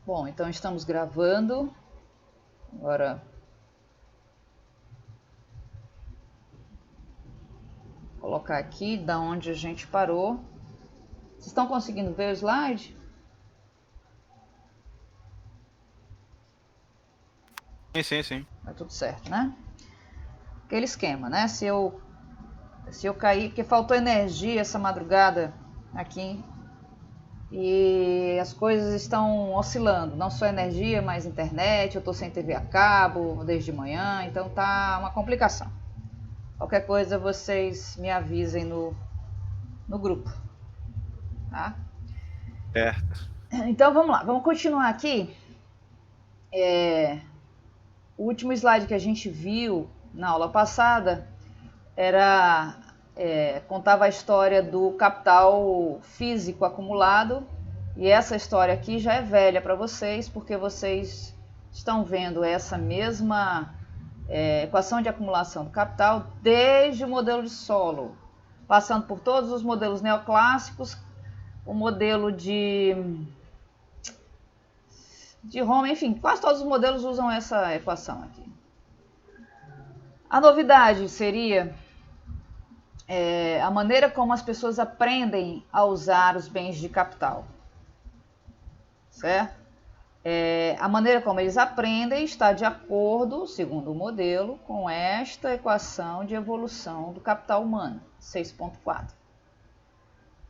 Bom, então estamos gravando. Agora vou colocar aqui da onde a gente parou. Vocês estão conseguindo ver o slide? Sim. Tá tudo certo, né? Aquele esquema, né? Se eu cair, porque faltou energia essa madrugada aqui e as coisas estão oscilando, não só energia, mas internet, eu tô sem TV a cabo desde manhã, então tá uma complicação. Qualquer coisa vocês me avisem no grupo, tá? Certo. Então vamos lá, vamos continuar aqui. O último slide que a gente viu na aula passada contava a história do capital físico acumulado, e essa história aqui já é velha para vocês, porque vocês estão vendo essa mesma equação de acumulação do capital desde o modelo de Solow, passando por todos os modelos neoclássicos, o modelo de Roma, enfim, quase todos os modelos usam essa equação aqui. A novidade seria a maneira como as pessoas aprendem a usar os bens de capital, certo? A maneira como eles aprendem está de acordo, segundo o modelo, com esta equação de evolução do capital humano, 6.4.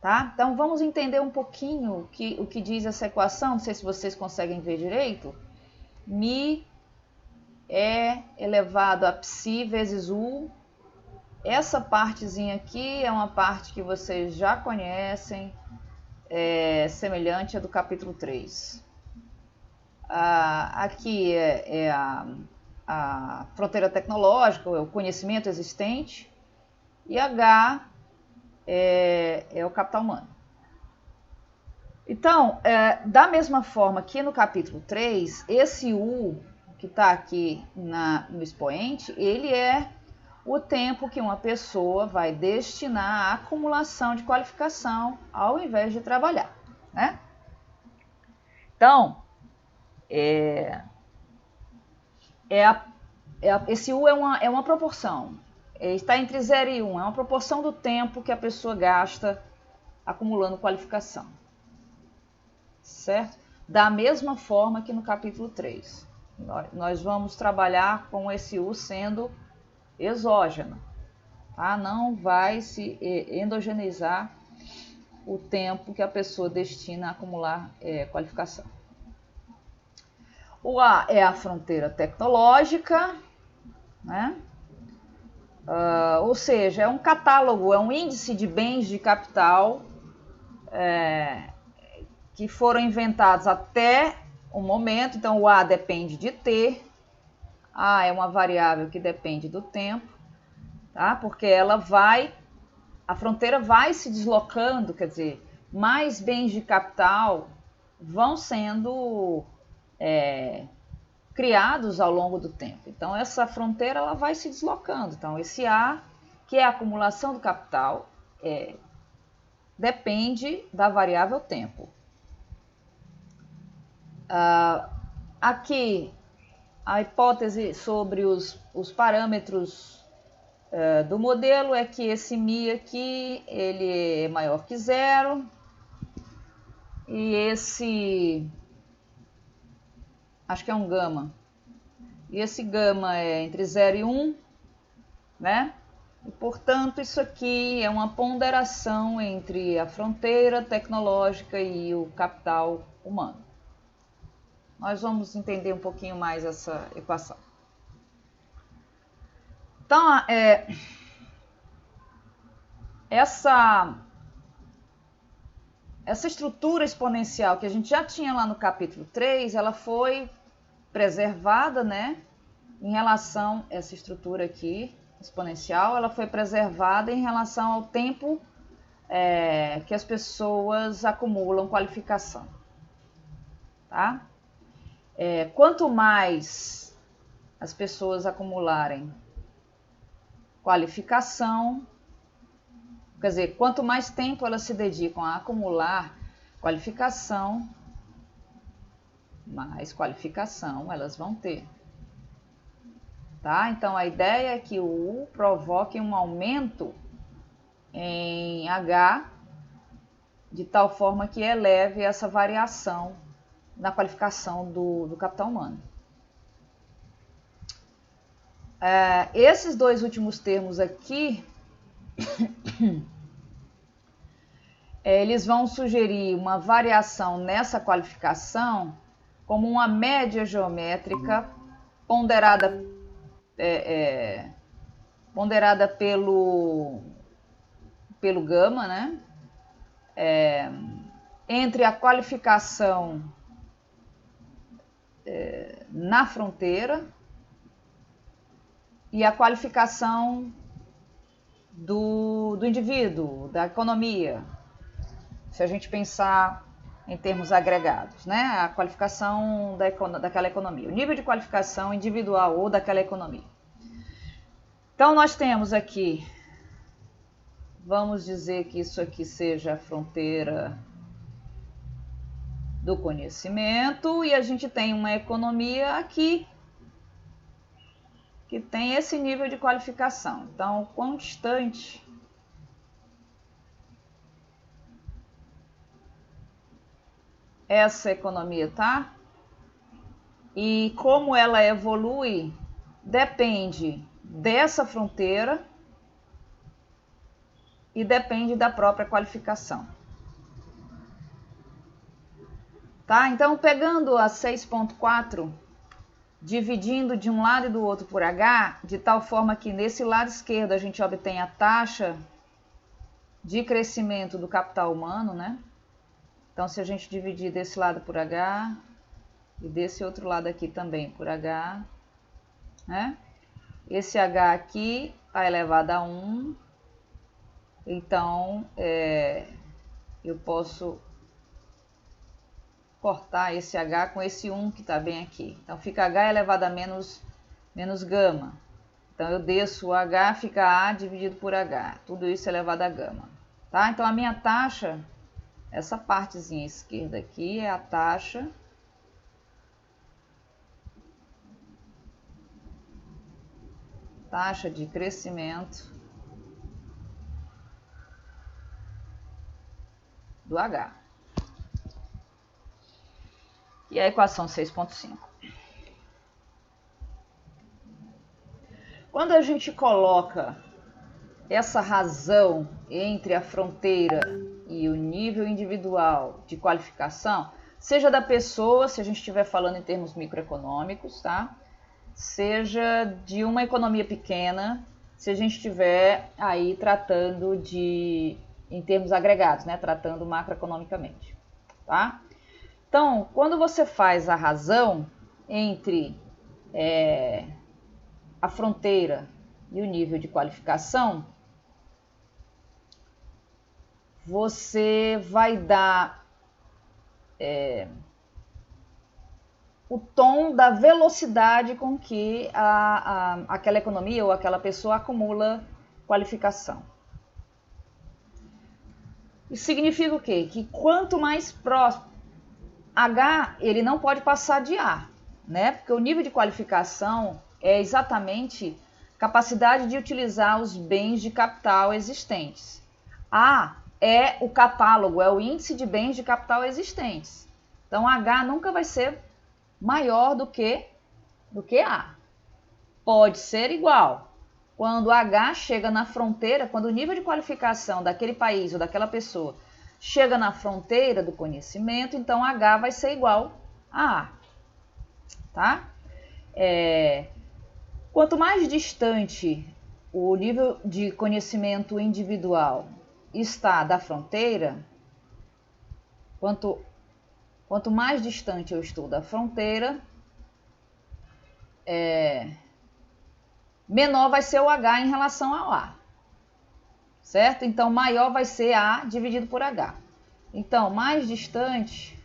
Tá? Então vamos entender um pouquinho o que diz essa equação, não sei se vocês conseguem ver direito. Mi é elevado a psi vezes u. Essa partezinha aqui é uma parte que vocês já conhecem, semelhante à do capítulo 3. Aqui é a fronteira tecnológica, o conhecimento existente, e H é o capital humano. Então, da mesma forma que no capítulo 3, esse U que está aqui no expoente, ele é o tempo que uma pessoa vai destinar à acumulação de qualificação ao invés de trabalhar, né? Então, esse U é uma proporção. Está entre 0 e 1, é uma proporção do tempo que a pessoa gasta acumulando qualificação, certo? Da mesma forma que no capítulo 3. Nós vamos trabalhar com esse U sendo exógeno, tá? Não vai se endogeneizar o tempo que a pessoa destina a acumular qualificação. O A é a fronteira tecnológica, né? Ou seja, é um catálogo, é um índice de bens de capital que foram inventados até o momento. Então, o A depende de T, A é uma variável que depende do tempo, tá? Porque a fronteira vai se deslocando, quer dizer, mais bens de capital vão sendo criados ao longo do tempo. Então, essa fronteira ela vai se deslocando. Então, esse A, que é a acumulação do capital, depende da variável tempo. Aqui, a hipótese sobre os parâmetros do modelo é que esse Mi aqui ele é maior que 0, e esse, acho que é um gama, e esse gama é entre 0 e 1, né? E, portanto, isso aqui é uma ponderação entre a fronteira tecnológica e o capital humano. Nós vamos entender um pouquinho mais essa equação. Então, essa estrutura exponencial que a gente já tinha lá no capítulo 3, ela foi preservada, né? Em relação a essa estrutura aqui, exponencial, ela foi preservada em relação ao tempo que as pessoas acumulam qualificação, tá? Quanto mais as pessoas acumularem qualificação, quer dizer, quanto mais tempo elas se dedicam a acumular qualificação, mais qualificação elas vão ter. Tá? Então, a ideia é que o U provoque um aumento em H, de tal forma que eleve essa variação na qualificação do capital humano. Esses dois últimos termos aqui, eles vão sugerir uma variação nessa qualificação como uma média geométrica ponderada pelo gama, né? Entre a qualificação na fronteira e a qualificação do indivíduo, da economia, se a gente pensar em termos agregados, né? A qualificação daquela economia, o nível de qualificação individual ou daquela economia. Então, nós temos aqui, vamos dizer que isso aqui seja a fronteira do conhecimento, e a gente tem uma economia aqui que tem esse nível de qualificação. Então, quão distante essa economia tá e como ela evolui depende dessa fronteira e depende da própria qualificação. Tá? Então, pegando a 6.4, dividindo de um lado e do outro por H, de tal forma que nesse lado esquerdo a gente obtém a taxa de crescimento do capital humano, né? Então, se a gente dividir desse lado por H e desse outro lado aqui também por H, né? Esse H aqui está elevado a 1, então eu posso cortar esse H com esse 1 que está bem aqui. Então, fica H elevado a menos gama. Então, eu desço o H, fica A dividido por H. Tudo isso elevado a gama. Tá? Então, a minha taxa, essa partezinha esquerda aqui, é a taxa de crescimento do H. E a equação 6.5. Quando a gente coloca essa razão entre a fronteira e o nível individual de qualificação, seja da pessoa, se a gente estiver falando em termos microeconômicos, tá? Seja de uma economia pequena, se a gente estiver aí tratando em termos agregados, né? Tratando macroeconomicamente, tá? Então, quando você faz a razão entre a fronteira e o nível de qualificação, você vai dar o tom da velocidade com que aquela economia ou aquela pessoa acumula qualificação. Isso significa o quê? Que quanto mais próximo, H ele não pode passar de A, né? Porque o nível de qualificação é exatamente capacidade de utilizar os bens de capital existentes. A é o catálogo, é o índice de bens de capital existentes. Então, H nunca vai ser maior do que A. Pode ser igual. Quando H chega na fronteira, quando o nível de qualificação daquele país ou daquela pessoa chega na fronteira do conhecimento, então H vai ser igual a A. Tá? Quanto mais distante o nível de conhecimento individual está da fronteira, quanto mais distante eu estou da fronteira, menor vai ser o H em relação ao A. Certo? Então, maior vai ser A dividido por H. Então, mais distante,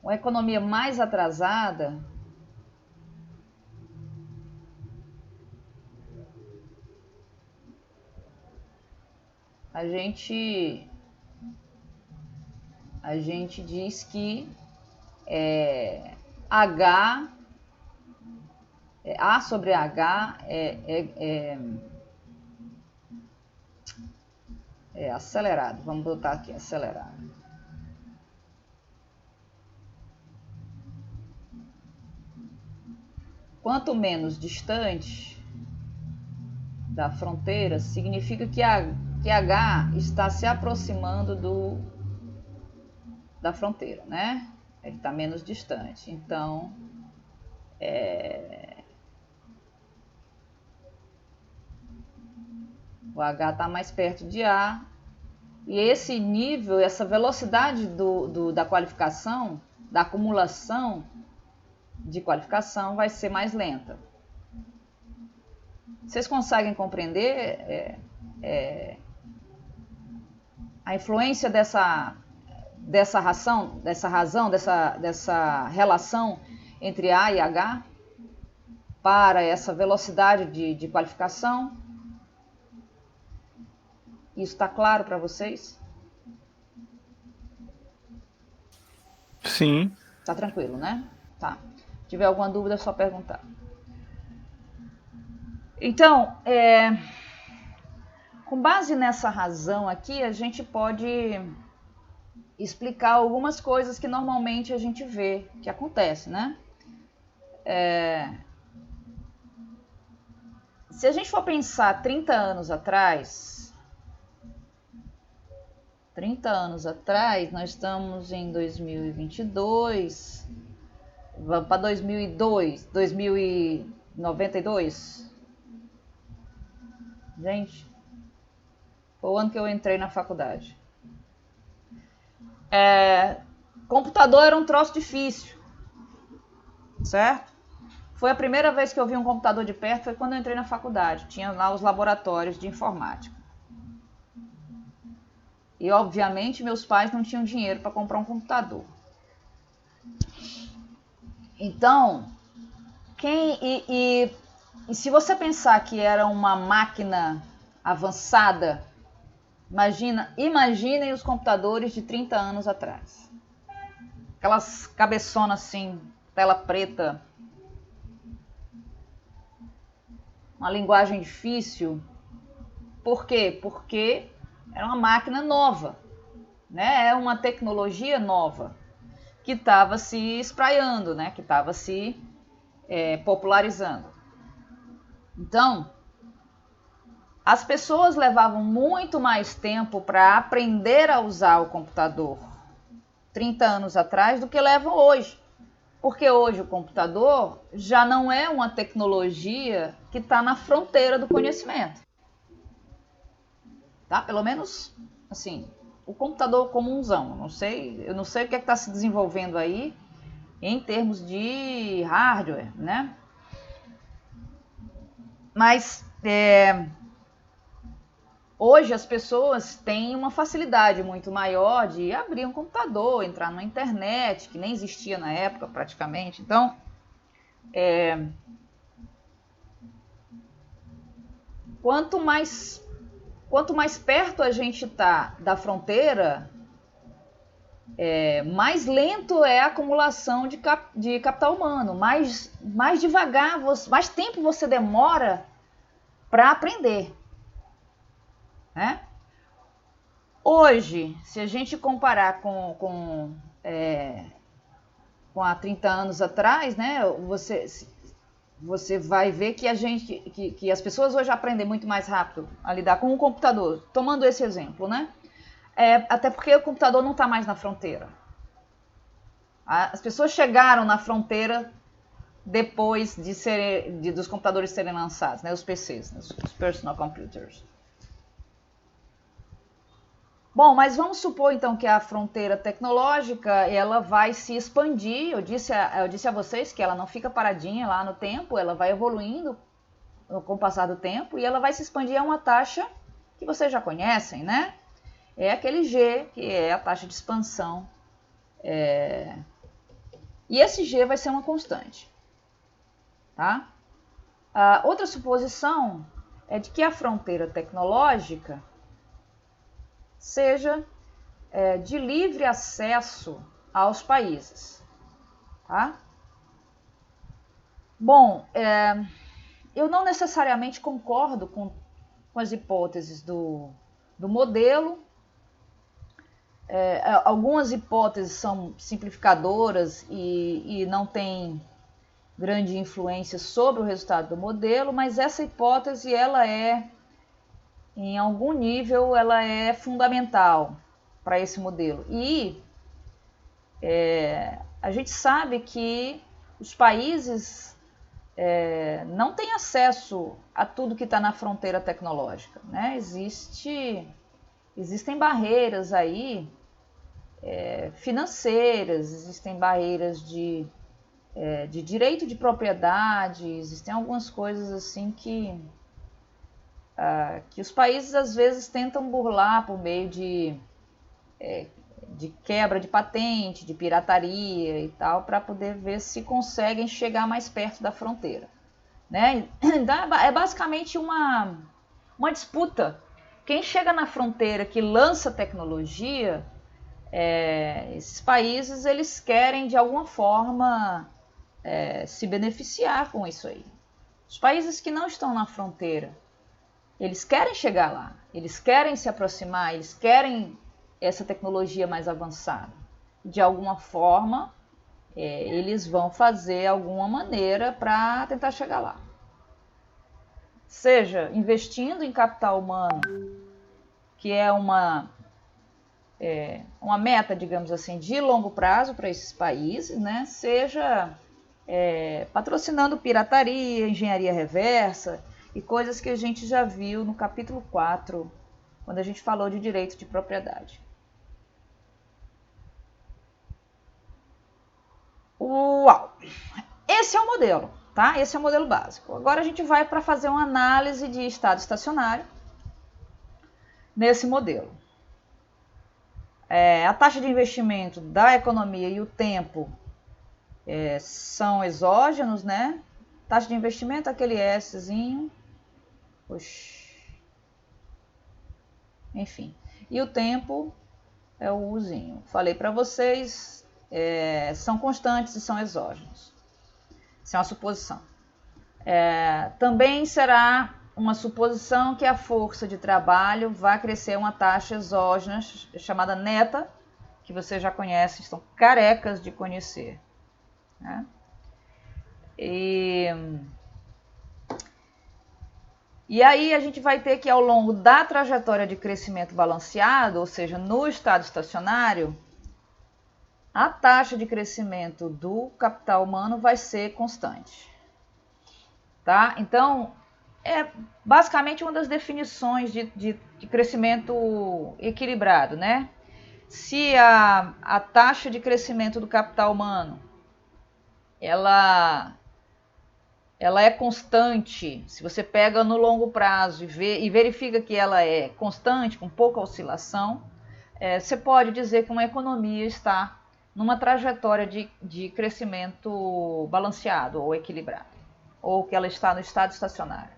uma economia mais atrasada, a gente a gente diz que H, A sobre H é acelerado. Vamos botar aqui, acelerado. Quanto menos distante da fronteira, significa que H está se aproximando da fronteira, né? Ele está menos distante. Então, o H está mais perto de A. E esse nível, essa velocidade da qualificação, da acumulação de qualificação vai ser mais lenta. Vocês conseguem compreender a influência dessa relação entre A e H para essa velocidade de qualificação? Isso está claro para vocês? Sim. Tá tranquilo, né? Tá. Se tiver alguma dúvida, é só perguntar. Então, com base nessa razão aqui, a gente pode explicar algumas coisas que normalmente a gente vê que acontece, né? Se a gente for pensar 30 anos atrás, nós estamos em 2022, vamos para 2092. Gente, foi o ano que eu entrei na faculdade. Computador era um troço difícil, certo? Foi a primeira vez que eu vi um computador de perto, foi quando eu entrei na faculdade. Tinha lá os laboratórios de informática. E, obviamente, meus pais não tinham dinheiro para comprar um computador. Então, e se você pensar que era uma máquina avançada, imaginem os computadores de 30 anos atrás. Aquelas cabeçonas assim, tela preta, uma linguagem difícil. Por quê? Porque era uma máquina nova, né? É uma tecnologia nova que estava se espraiando, né? Que estava se popularizando. Então, as pessoas levavam muito mais tempo para aprender a usar o computador 30 anos atrás do que levam hoje. Porque hoje o computador já não é uma tecnologia que está na fronteira do conhecimento. Tá? Pelo menos, assim, o computador comunzão. Eu não sei o que está se desenvolvendo aí em termos de hardware, né? Mas hoje as pessoas têm uma facilidade muito maior de abrir um computador, entrar na internet, que nem existia na época praticamente. Então, quanto mais perto a gente está da fronteira, mais lento é a acumulação de capital humano, mais devagar, mais tempo você demora para aprender. Né? Hoje, se a gente comparar com há 30 anos atrás, né, você vai ver que que as pessoas hoje aprendem muito mais rápido a lidar com o computador, tomando esse exemplo, né? Até porque o computador não está mais na fronteira. As pessoas chegaram na fronteira depois dos computadores serem lançados, né? Os PCs, né? Os personal computers. Bom, mas vamos supor então que a fronteira tecnológica ela vai se expandir. Eu disse a vocês que ela não fica paradinha lá no tempo, ela vai evoluindo com o passar do tempo e ela vai se expandir a uma taxa que vocês já conhecem, né? É aquele G, que é a taxa de expansão. E esse G vai ser uma constante. Tá? A outra suposição é de que a fronteira tecnológica seja de livre acesso aos países. Tá? Bom, eu não necessariamente concordo com as hipóteses do modelo. Algumas hipóteses são simplificadoras e não têm grande influência sobre o resultado do modelo, mas essa hipótese, ela em algum nível, ela é fundamental para esse modelo. E a gente sabe que os países não têm acesso a tudo que está na fronteira tecnológica, né? Existem barreiras aí financeiras, existem barreiras de direito de propriedade, existem algumas coisas assim que os países às vezes tentam burlar por meio de quebra de patente, de pirataria e tal, para poder ver se conseguem chegar mais perto da fronteira, né? Então, é basicamente uma disputa. Quem chega na fronteira, que lança tecnologia, esses países, eles querem de alguma forma se beneficiar com isso aí. Os países que não estão na fronteira, eles querem chegar lá, eles querem se aproximar, eles querem essa tecnologia mais avançada. De alguma forma, eles vão fazer alguma maneira para tentar chegar lá. Seja investindo em capital humano, que é uma meta, digamos assim, de longo prazo para esses países, né? Seja patrocinando pirataria, engenharia reversa e coisas que a gente já viu no capítulo 4, quando a gente falou de direito de propriedade. Uau! Esse é o modelo, tá? Esse é o modelo básico. Agora a gente vai para fazer uma análise de estado estacionário nesse modelo. A taxa de investimento da economia e o tempo são exógenos, né? Taxa de investimento, aquele Szinho. Enfim. E o tempo é o Uzinho. Falei para vocês, são constantes e são exógenos. Isso é uma suposição. Também será uma suposição que a força de trabalho vai crescer uma taxa exógena chamada neta, que vocês já conhecem, estão carecas de conhecer, né? E aí a gente vai ter que, ao longo da trajetória de crescimento balanceado, ou seja, no estado estacionário, a taxa de crescimento do capital humano vai ser constante. Tá? Então, basicamente uma das definições de crescimento equilibrado, né? Se a taxa de crescimento do capital humano ela é constante, se você pega no longo prazo e verifica que ela é constante, com pouca oscilação, você pode dizer que uma economia está numa trajetória de crescimento balanceado ou equilibrado, ou que ela está no estado estacionário.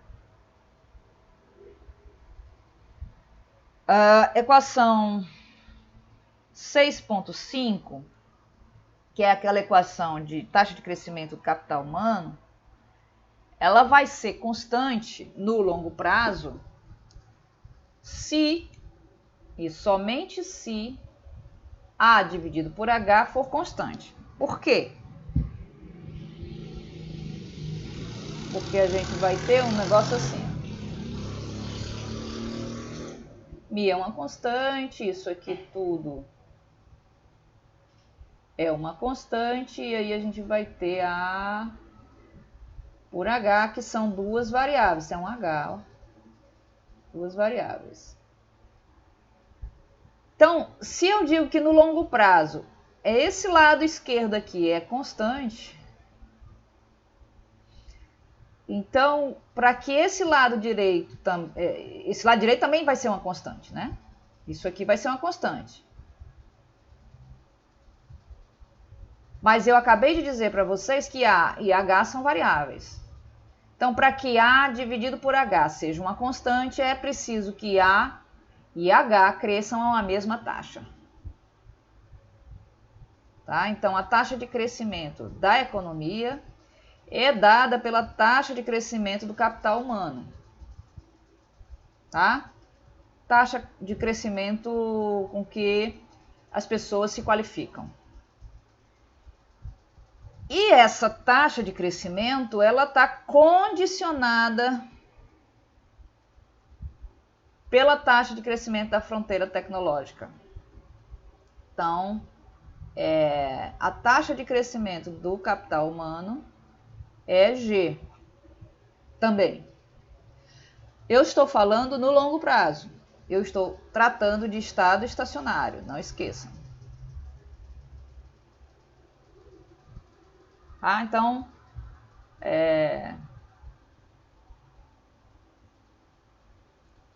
A equação 6.5, que é aquela equação de taxa de crescimento do capital humano, ela vai ser constante no longo prazo se e somente se A dividido por H for constante. Por quê? Porque a gente vai ter um negócio assim. Mi é uma constante, isso aqui tudo é uma constante, e aí a gente vai ter A por H, que são duas variáveis. É um H, ó. Duas variáveis. Então, se eu digo que no longo prazo esse lado esquerdo aqui é constante, então, para que esse lado direito também vai ser uma constante, né? Isso aqui vai ser uma constante. Mas eu acabei de dizer para vocês que A e H são variáveis. Então, para que A dividido por H seja uma constante, é preciso que A e H cresçam a uma mesma taxa. Tá? Então, a taxa de crescimento da economia é dada pela taxa de crescimento do capital humano. Tá? Taxa de crescimento com que as pessoas se qualificam. E essa taxa de crescimento, ela está condicionada pela taxa de crescimento da fronteira tecnológica. Então, a taxa de crescimento do capital humano é G também. Eu estou falando no longo prazo. Eu estou tratando de estado estacionário, não esqueçam. Ah, então,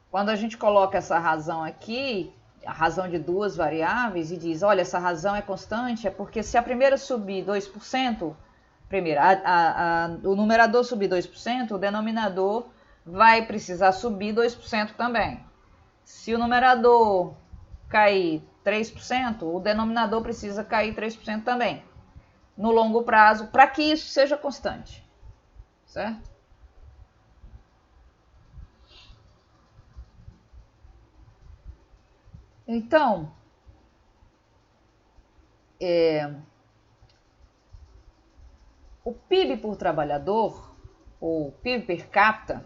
quando a gente coloca essa razão aqui, a razão de duas variáveis, e diz, olha, essa razão é constante, é porque se a primeira subir 2%, o numerador subir 2%, o denominador vai precisar subir 2% também. Se o numerador cair 3%, o denominador precisa cair 3% também. No longo prazo, para que isso seja constante, certo? Então, o PIB por trabalhador, ou PIB per capita,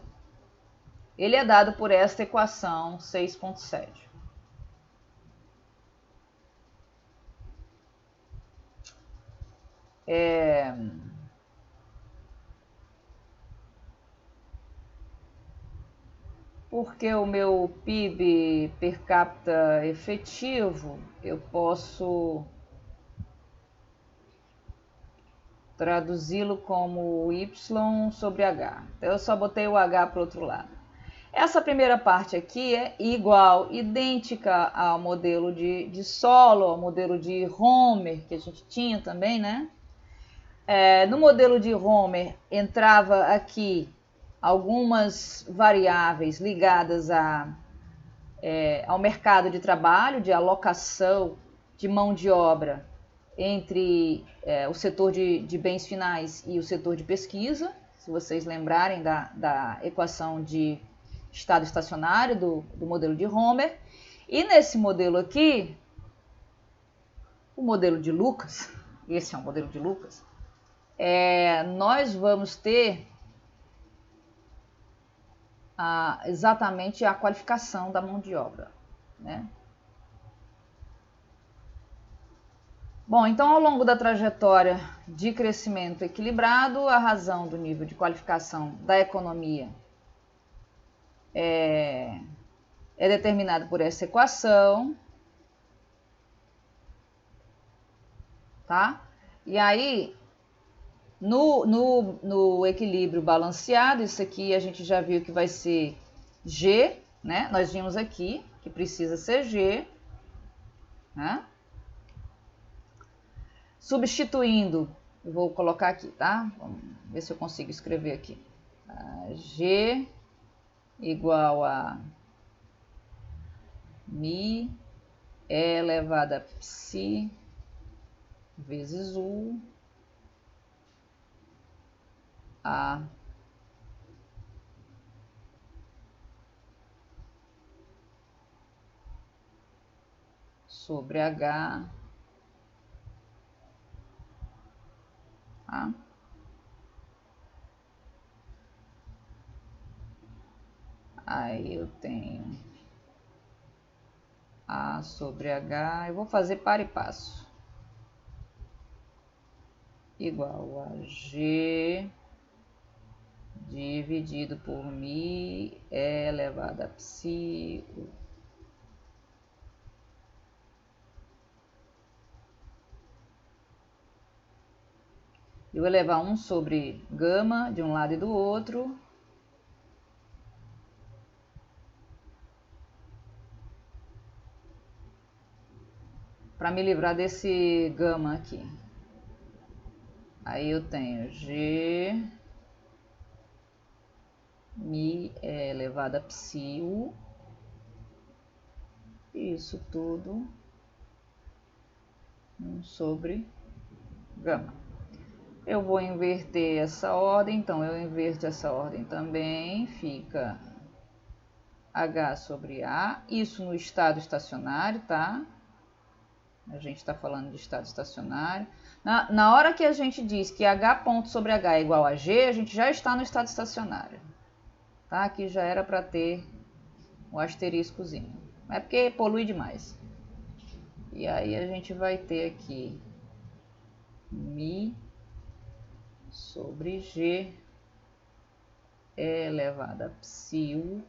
ele é dado por esta equação 6.7. Porque o meu PIB per capita efetivo, eu posso traduzi-lo como Y sobre H. Então, eu só botei o H para o outro lado. Essa primeira parte aqui é igual, idêntica ao modelo de Solow, ao modelo de Homer, que a gente tinha também, né? No modelo de Homer, entrava aqui algumas variáveis ligadas ao mercado de trabalho, de alocação de mão de obra entre o setor de bens finais e o setor de pesquisa, se vocês lembrarem da equação de estado estacionário do modelo de Homer. E nesse modelo aqui, o modelo de Lucas, esse é o modelo de Lucas, nós vamos ter exatamente a qualificação da mão de obra, né? Bom, então ao longo da trajetória de crescimento equilibrado, a razão do nível de qualificação da economia é determinada por essa equação, tá? E aí, no equilíbrio balanceado, isso aqui a gente já viu que vai ser G, né? Nós vimos aqui que precisa ser G, né? Substituindo, eu vou colocar aqui, tá? Vamos ver se eu consigo escrever aqui. G igual a Mi elevado a Psi vezes U A sobre H, tá? Aí eu tenho A sobre H, eu vou fazer par e passo, igual a G dividido por Mi elevado a Psi U. Eu vou elevar 1 sobre gama de um lado e do outro. Para me livrar desse gama aqui. Aí eu tenho G Mi elevado a Psi U. Isso tudo 1 sobre gama. Eu vou inverter essa ordem, então eu inverto essa ordem também, fica H sobre A, isso no estado estacionário, tá? A gente está falando de estado estacionário. Na hora que a gente diz que H ponto sobre H é igual a G, a gente já está no estado estacionário. Tá? Aqui já era para ter o asteriscozinho. É porque polui demais. E aí a gente vai ter aqui Mi sobre G elevado a psil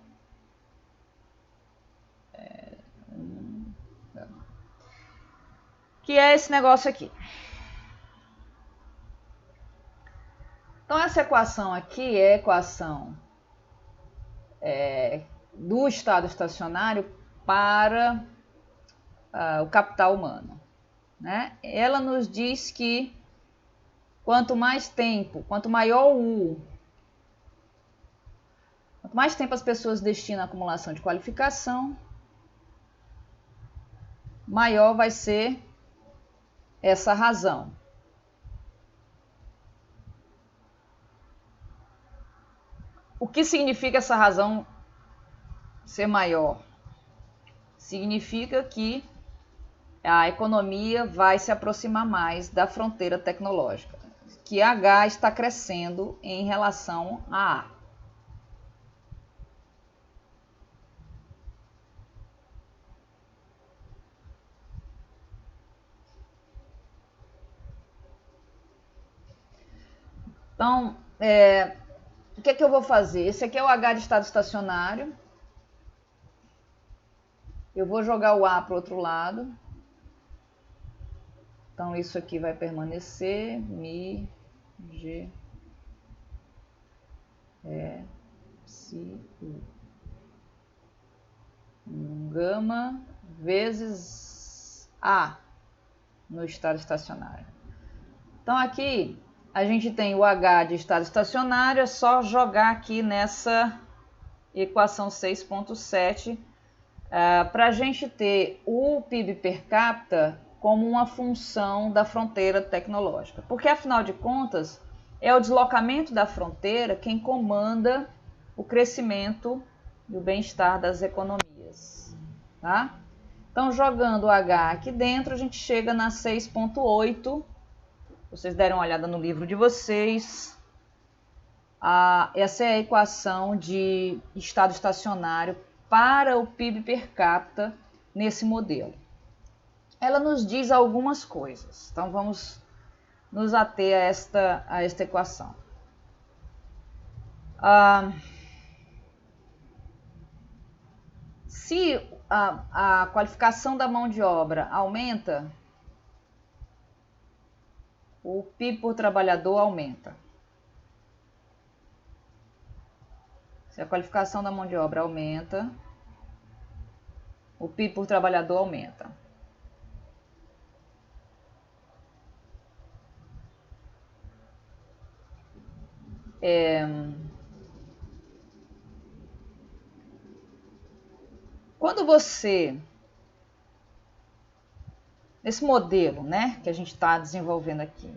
que é esse negócio aqui. Então, essa equação aqui é a equação do estado estacionário para o capital humano, né? Ela nos diz que quanto mais tempo, quanto maior o U, quanto mais tempo as pessoas destinam à acumulação de qualificação, maior vai ser essa razão. O que significa essa razão ser maior? Significa que a economia vai se aproximar mais da fronteira tecnológica, que H está crescendo em relação a A. Então, o que é que eu vou fazer? Esse aqui é o H de estado estacionário. Eu vou jogar o A para o outro lado. Então, isso aqui vai permanecer. Mi, G, psi, U. Gama vezes A no estado estacionário. Então, aqui a gente tem o H de estado estacionário, é só jogar aqui nessa equação 6.7 para a gente ter o PIB per capita como uma função da fronteira tecnológica. Porque, afinal de contas, é o deslocamento da fronteira quem comanda o crescimento e o bem-estar das economias. Tá? Então, jogando o H aqui dentro, a gente chega na 6.8. Vocês deram uma olhada no livro de vocês. Essa é a equação de estado estacionário para o PIB per capita nesse modelo. Ela nos diz algumas coisas. Então, vamos nos ater a esta equação. Se a qualificação da mão de obra aumenta, o PIB por trabalhador aumenta. Se a qualificação da mão de obra aumenta, o PIB por trabalhador aumenta. Quando você, nesse modelo, né, que a gente está desenvolvendo aqui,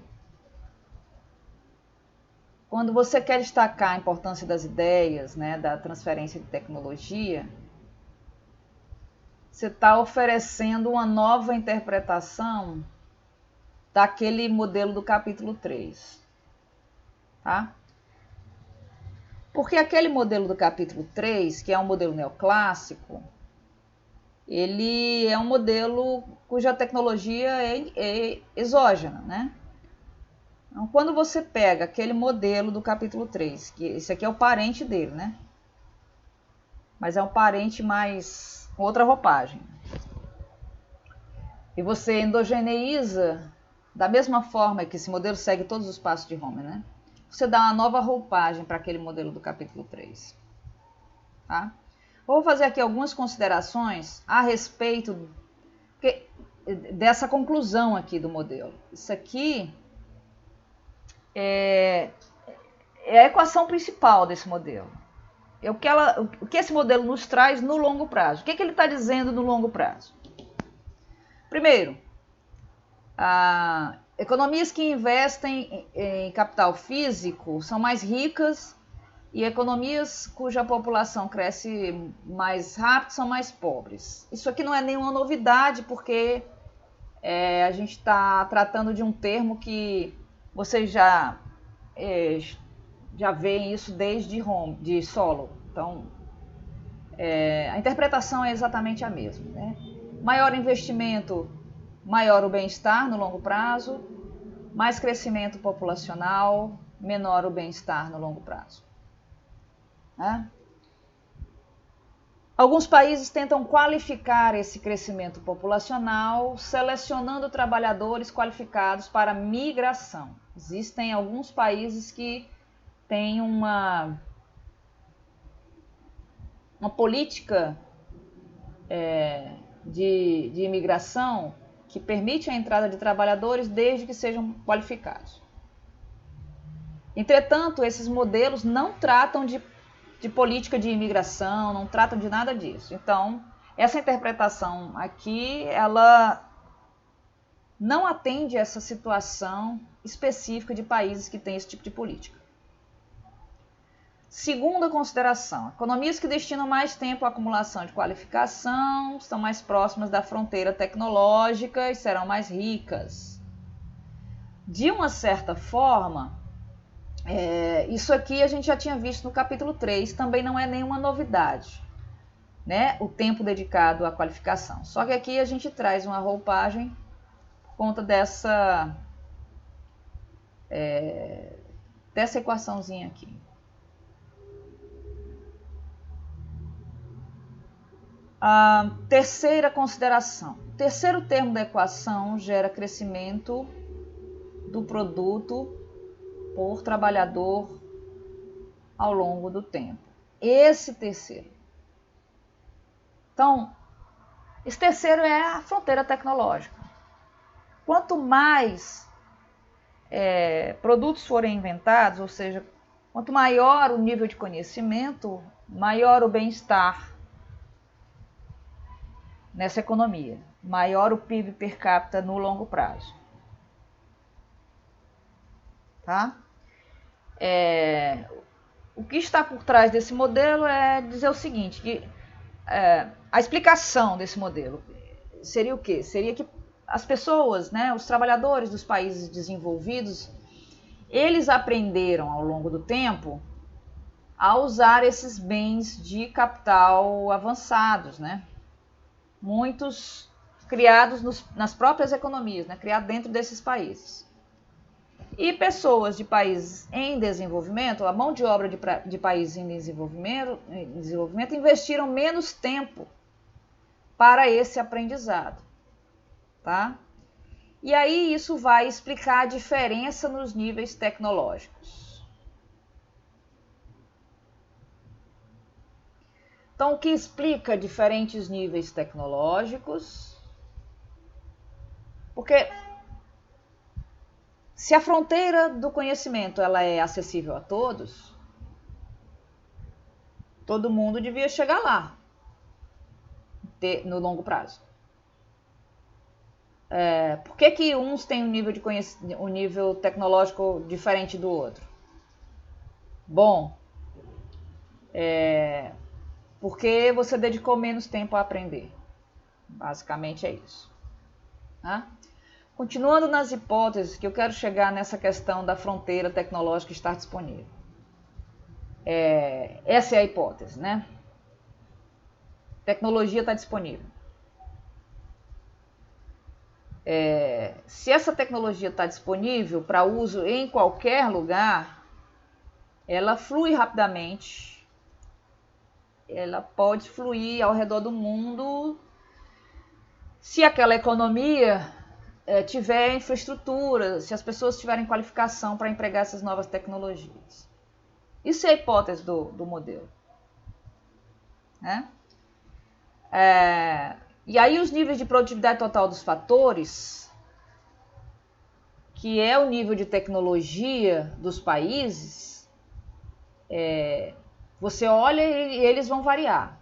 quando você quer destacar a importância das ideias, né, da transferência de tecnologia, você está oferecendo uma nova interpretação daquele modelo do capítulo 3. Tá? Porque aquele modelo do capítulo 3, que é um modelo neoclássico, ele é um modelo cuja tecnologia é exógena, né? Então, quando você pega aquele modelo do capítulo 3, que esse aqui é o parente dele, né? Mas é um parente mais com outra roupagem. E você endogeneiza da mesma forma que esse modelo segue todos os passos de Homer, né? Você dá uma nova roupagem para aquele modelo do capítulo 3. Tá? Vou fazer aqui algumas considerações a respeito dessa conclusão aqui do modelo. Isso aqui é a equação principal desse modelo. O que esse modelo nos traz no longo prazo. O que ele está dizendo no longo prazo? Primeiro, Economias que investem em capital físico são mais ricas e economias cuja população cresce mais rápido são mais pobres. Isso aqui não é nenhuma novidade, porque a gente está tratando de um termo que vocês já veem isso desde de Solo. Então, a interpretação é exatamente a mesma, né? Maior investimento, maior o bem-estar no longo prazo, mais crescimento populacional, menor o bem-estar no longo prazo. Né? Alguns países tentam qualificar esse crescimento populacional, selecionando trabalhadores qualificados para migração. Existem alguns países que têm uma política de imigração que permite a entrada de trabalhadores desde que sejam qualificados. Entretanto, esses modelos não tratam de política de imigração, não tratam de nada disso. Então, essa interpretação aqui, ela não atende a essa situação específica de países que têm esse tipo de política. Segunda consideração, economias que destinam mais tempo à acumulação de qualificação estão mais próximas da fronteira tecnológica e serão mais ricas. De uma certa forma, isso aqui a gente já tinha visto no capítulo 3, também não é nenhuma novidade, né? O tempo dedicado à qualificação. Só que aqui a gente traz uma roupagem por conta dessa equaçãozinha aqui. A terceira consideração. O terceiro termo da equação gera crescimento do produto por trabalhador ao longo do tempo. Esse terceiro. Então, esse terceiro é a fronteira tecnológica. Quanto mais produtos forem inventados, ou seja, quanto maior o nível de conhecimento, maior o bem-estar nessa economia, maior o PIB per capita no longo prazo. Tá? O que está por trás desse modelo é dizer o seguinte, que a explicação desse modelo seria o quê? Seria que as pessoas, né, os trabalhadores dos países desenvolvidos, eles aprenderam ao longo do tempo a usar esses bens de capital avançados, né? Muitos criados nas próprias economias, né? Criados dentro desses países. E pessoas de países em desenvolvimento, a mão de obra de países em desenvolvimento investiram menos tempo para esse aprendizado. Tá? E aí isso vai explicar a diferença nos níveis tecnológicos. Então, o que explica diferentes níveis tecnológicos? Porque se a fronteira do conhecimento ela é acessível a todos, todo mundo devia chegar lá no longo prazo. Por que uns têm um nível tecnológico diferente do outro? Bom, porque você dedicou menos tempo a aprender. Basicamente é isso. Tá? Continuando nas hipóteses, que eu quero chegar nessa questão da fronteira tecnológica estar disponível. Essa é a hipótese, né? Tecnologia está disponível. Se essa tecnologia está disponível para uso em qualquer lugar, ela flui rapidamente, ela pode fluir ao redor do mundo se aquela economia tiver infraestrutura, se as pessoas tiverem qualificação para empregar essas novas tecnologias. Isso é a hipótese do modelo. Né? E aí os níveis de produtividade total dos fatores, que é o nível de tecnologia dos países, você olha e eles vão variar.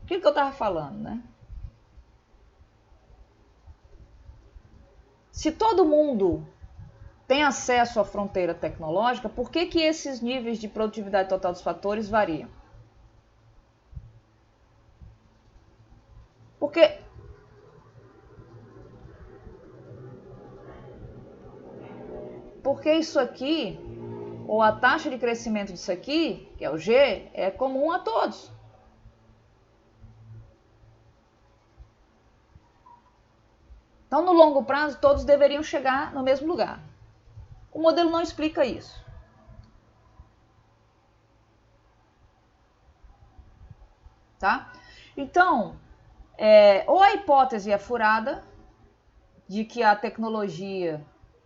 O que eu estava falando, né? Se todo mundo tem acesso à fronteira tecnológica, por que esses níveis de produtividade total dos fatores variam? Porque isso aqui, ou a taxa de crescimento disso aqui, que é o G, é comum a todos. Então, no longo prazo, todos deveriam chegar no mesmo lugar. O modelo não explica isso. Tá? Então, ou a hipótese é furada de que a tecnologia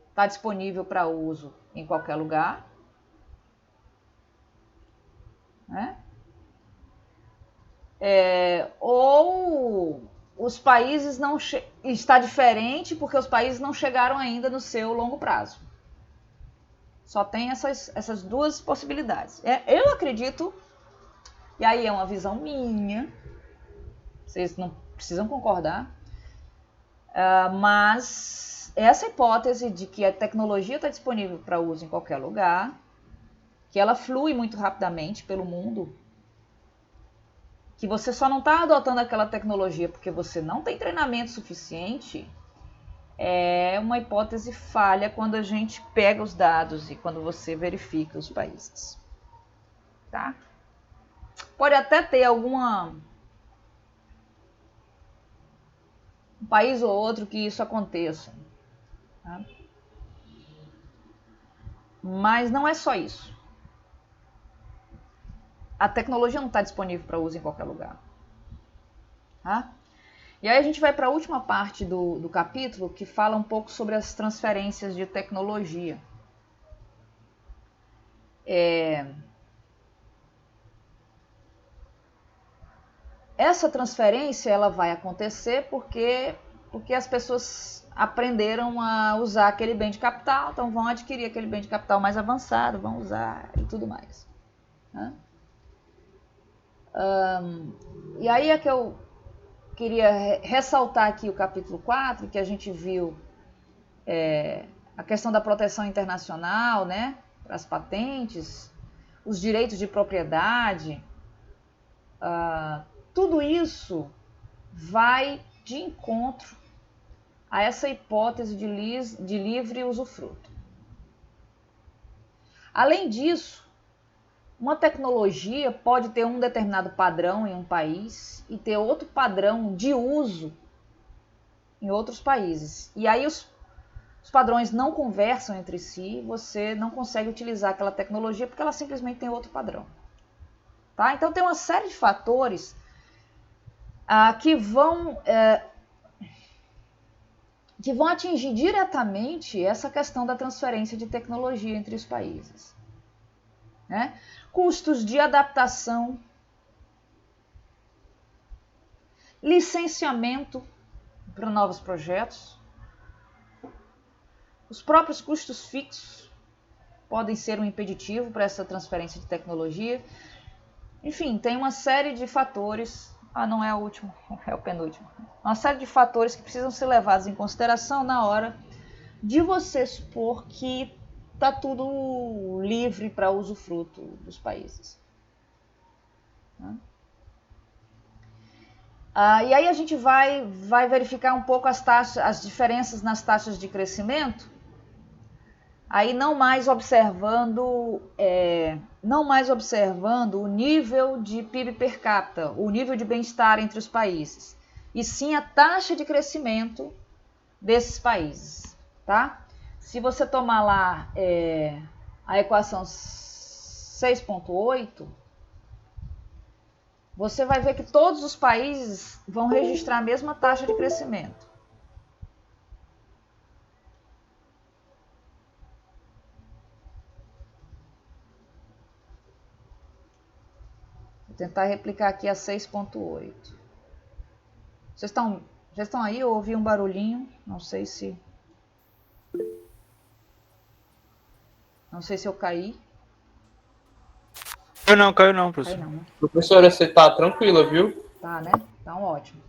está disponível para uso em qualquer lugar, né? Ou os países não está diferente porque os países não chegaram ainda no seu longo prazo. Só tem essas duas possibilidades. Eu acredito, e aí é uma visão minha, vocês não precisam concordar, mas essa hipótese de que a tecnologia está disponível para uso em qualquer lugar, que ela flui muito rapidamente pelo mundo, que você só não está adotando aquela tecnologia porque você não tem treinamento suficiente, é uma hipótese falha quando a gente pega os dados e quando você verifica os países. Tá? Pode até ter um país ou outro que isso aconteça. Tá? Mas não é só isso. A tecnologia não está disponível para uso em qualquer lugar. Tá? E aí a gente vai para a última parte do capítulo, que fala um pouco sobre as transferências de tecnologia. Essa transferência ela vai acontecer porque as pessoas aprenderam a usar aquele bem de capital, então vão adquirir aquele bem de capital mais avançado, vão usar e tudo mais. Né? E aí é que eu queria ressaltar aqui o capítulo 4, que a gente viu a questão da proteção internacional, né, para as patentes, os direitos de propriedade, tudo isso vai de encontro a essa hipótese de livre usufruto. Além disso, uma tecnologia pode ter um determinado padrão em um país e ter outro padrão de uso em outros países. E aí os padrões não conversam entre si, você não consegue utilizar aquela tecnologia porque ela simplesmente tem outro padrão. Tá? Então tem uma série de fatores que vão atingir diretamente essa questão da transferência de tecnologia entre os países. Né? Custos de adaptação, licenciamento para novos projetos, os próprios custos fixos podem ser um impeditivo para essa transferência de tecnologia. Enfim, tem uma série de fatores, não é o último, é o penúltimo, uma série de fatores que precisam ser levados em consideração na hora de você supor que está tudo livre para usufruto dos países. E aí a gente vai verificar um pouco as diferenças nas taxas de crescimento, aí não mais observando o nível de PIB per capita, o nível de bem-estar entre os países, e sim a taxa de crescimento desses países. Tá? Se você tomar lá a equação 6.8, você vai ver que todos os países vão registrar a mesma taxa de crescimento. Vou tentar replicar aqui a 6.8. Vocês estão aí? Eu ouvi um barulhinho, não sei se eu caí. Caiu não, professor. Caiu não, né? Professora, você tá tranquila, viu? Tá, né? Então, ótimo.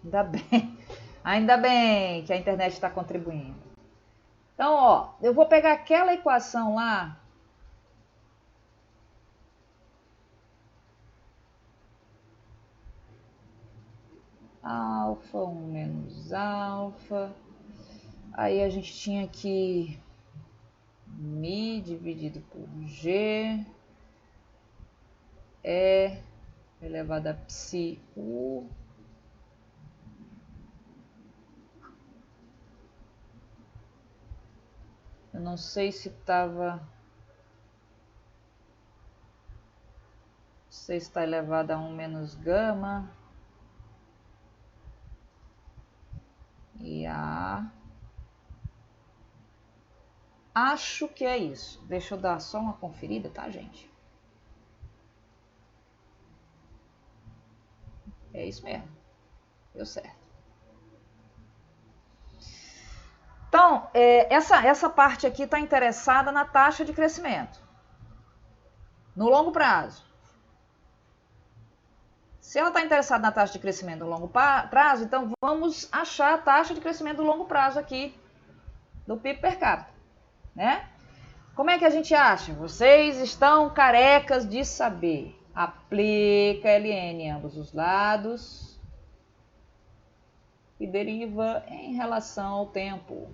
Ainda bem que a internet está contribuindo. Então, ó, eu vou pegar aquela equação lá. Alfa 1 menos alfa. Aí a gente tinha que mi dividido por g é elevado a psi u. Eu não sei se estava... Não sei se está elevado a 1 menos gama. E a... Acho que é isso. Deixa eu dar só uma conferida, tá, gente? É isso mesmo. Deu certo. Então, essa parte aqui está interessada na taxa de crescimento. No longo prazo. Se ela está interessada na taxa de crescimento no longo prazo, então vamos achar a taxa de crescimento do longo prazo aqui do PIB per capita, né? Como é que a gente acha? Vocês estão carecas de saber. Aplica ln em ambos os lados e deriva em relação ao tempo.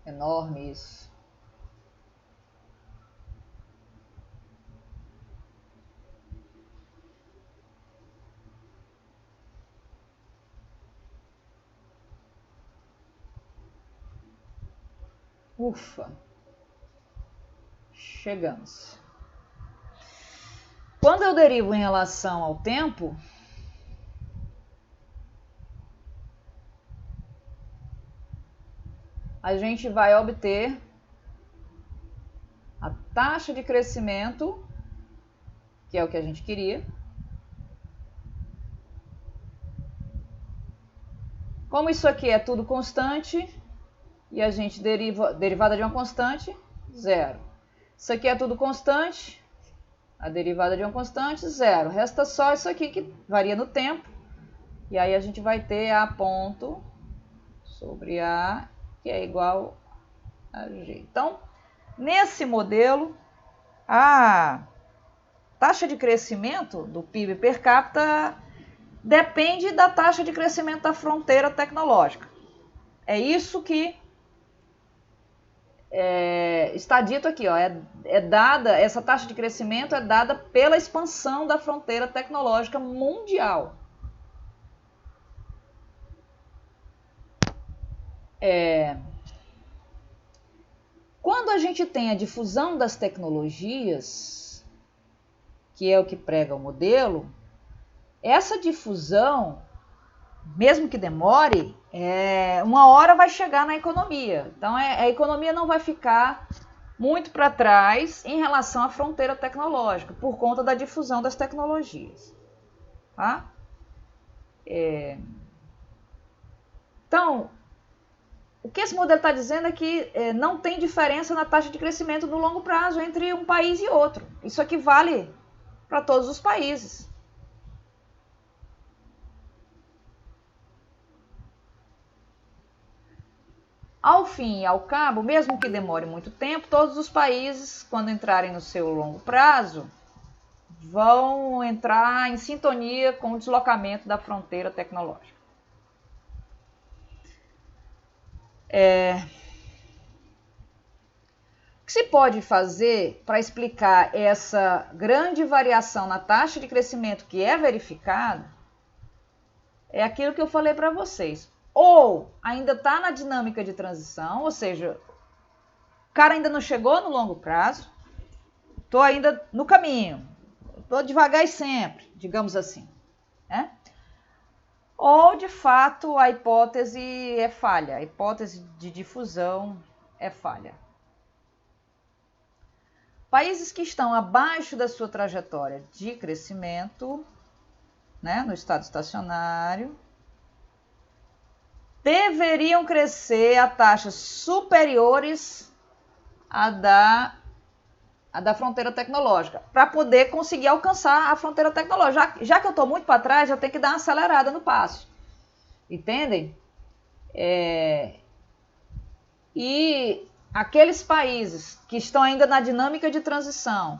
Enorme isso. Ufa. Chegamos. Quando eu derivo em relação ao tempo, a gente vai obter a taxa de crescimento, que é o que a gente queria. Como isso aqui é tudo constante, e a gente derivada de uma constante, zero. Isso aqui é tudo constante, a derivada de uma constante, zero. Resta só isso aqui que varia no tempo, e aí a gente vai ter A ponto sobre A, que é igual a G. Então, nesse modelo, a taxa de crescimento do PIB per capita depende da taxa de crescimento da fronteira tecnológica. É isso que está dito aqui, ó, essa taxa de crescimento é dada pela expansão da fronteira tecnológica mundial. Quando a gente tem a difusão das tecnologias, que é o que prega o modelo, essa difusão, mesmo que demore, uma hora vai chegar na economia. Então, a economia não vai ficar muito para trás em relação à fronteira tecnológica, por conta da difusão das tecnologias. Tá? Então, o que esse modelo está dizendo é que não tem diferença na taxa de crescimento no longo prazo entre um país e outro. Isso aqui vale para todos os países. Ao fim e ao cabo, mesmo que demore muito tempo, todos os países, quando entrarem no seu longo prazo, vão entrar em sintonia com o deslocamento da fronteira tecnológica. O que se pode fazer para explicar essa grande variação na taxa de crescimento que é verificada é aquilo que eu falei para vocês. Ou ainda está na dinâmica de transição, ou seja, o cara ainda não chegou no longo prazo, estou ainda no caminho, estou devagar e sempre, digamos assim, né? ou de fato a hipótese é falha, a hipótese de difusão é falha. Países que estão abaixo da sua trajetória de crescimento, né, no estado estacionário, deveriam crescer a taxas superiores à da fronteira tecnológica, para poder conseguir alcançar a fronteira tecnológica. Já que eu estou muito para trás, eu tenho que dar uma acelerada no passo. Entendem? E aqueles países que estão ainda na dinâmica de transição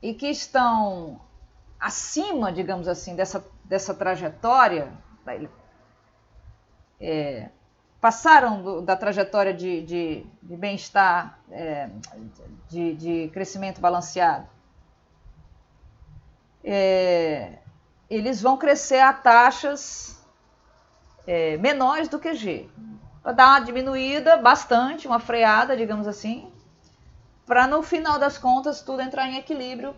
e que estão acima, digamos assim, dessa trajetória, passaram da trajetória de bem-estar, de crescimento balanceado, eles vão crescer a taxas menores do que G. Para dar uma diminuída bastante, uma freada, digamos assim, para no final das contas tudo entrar em equilíbrio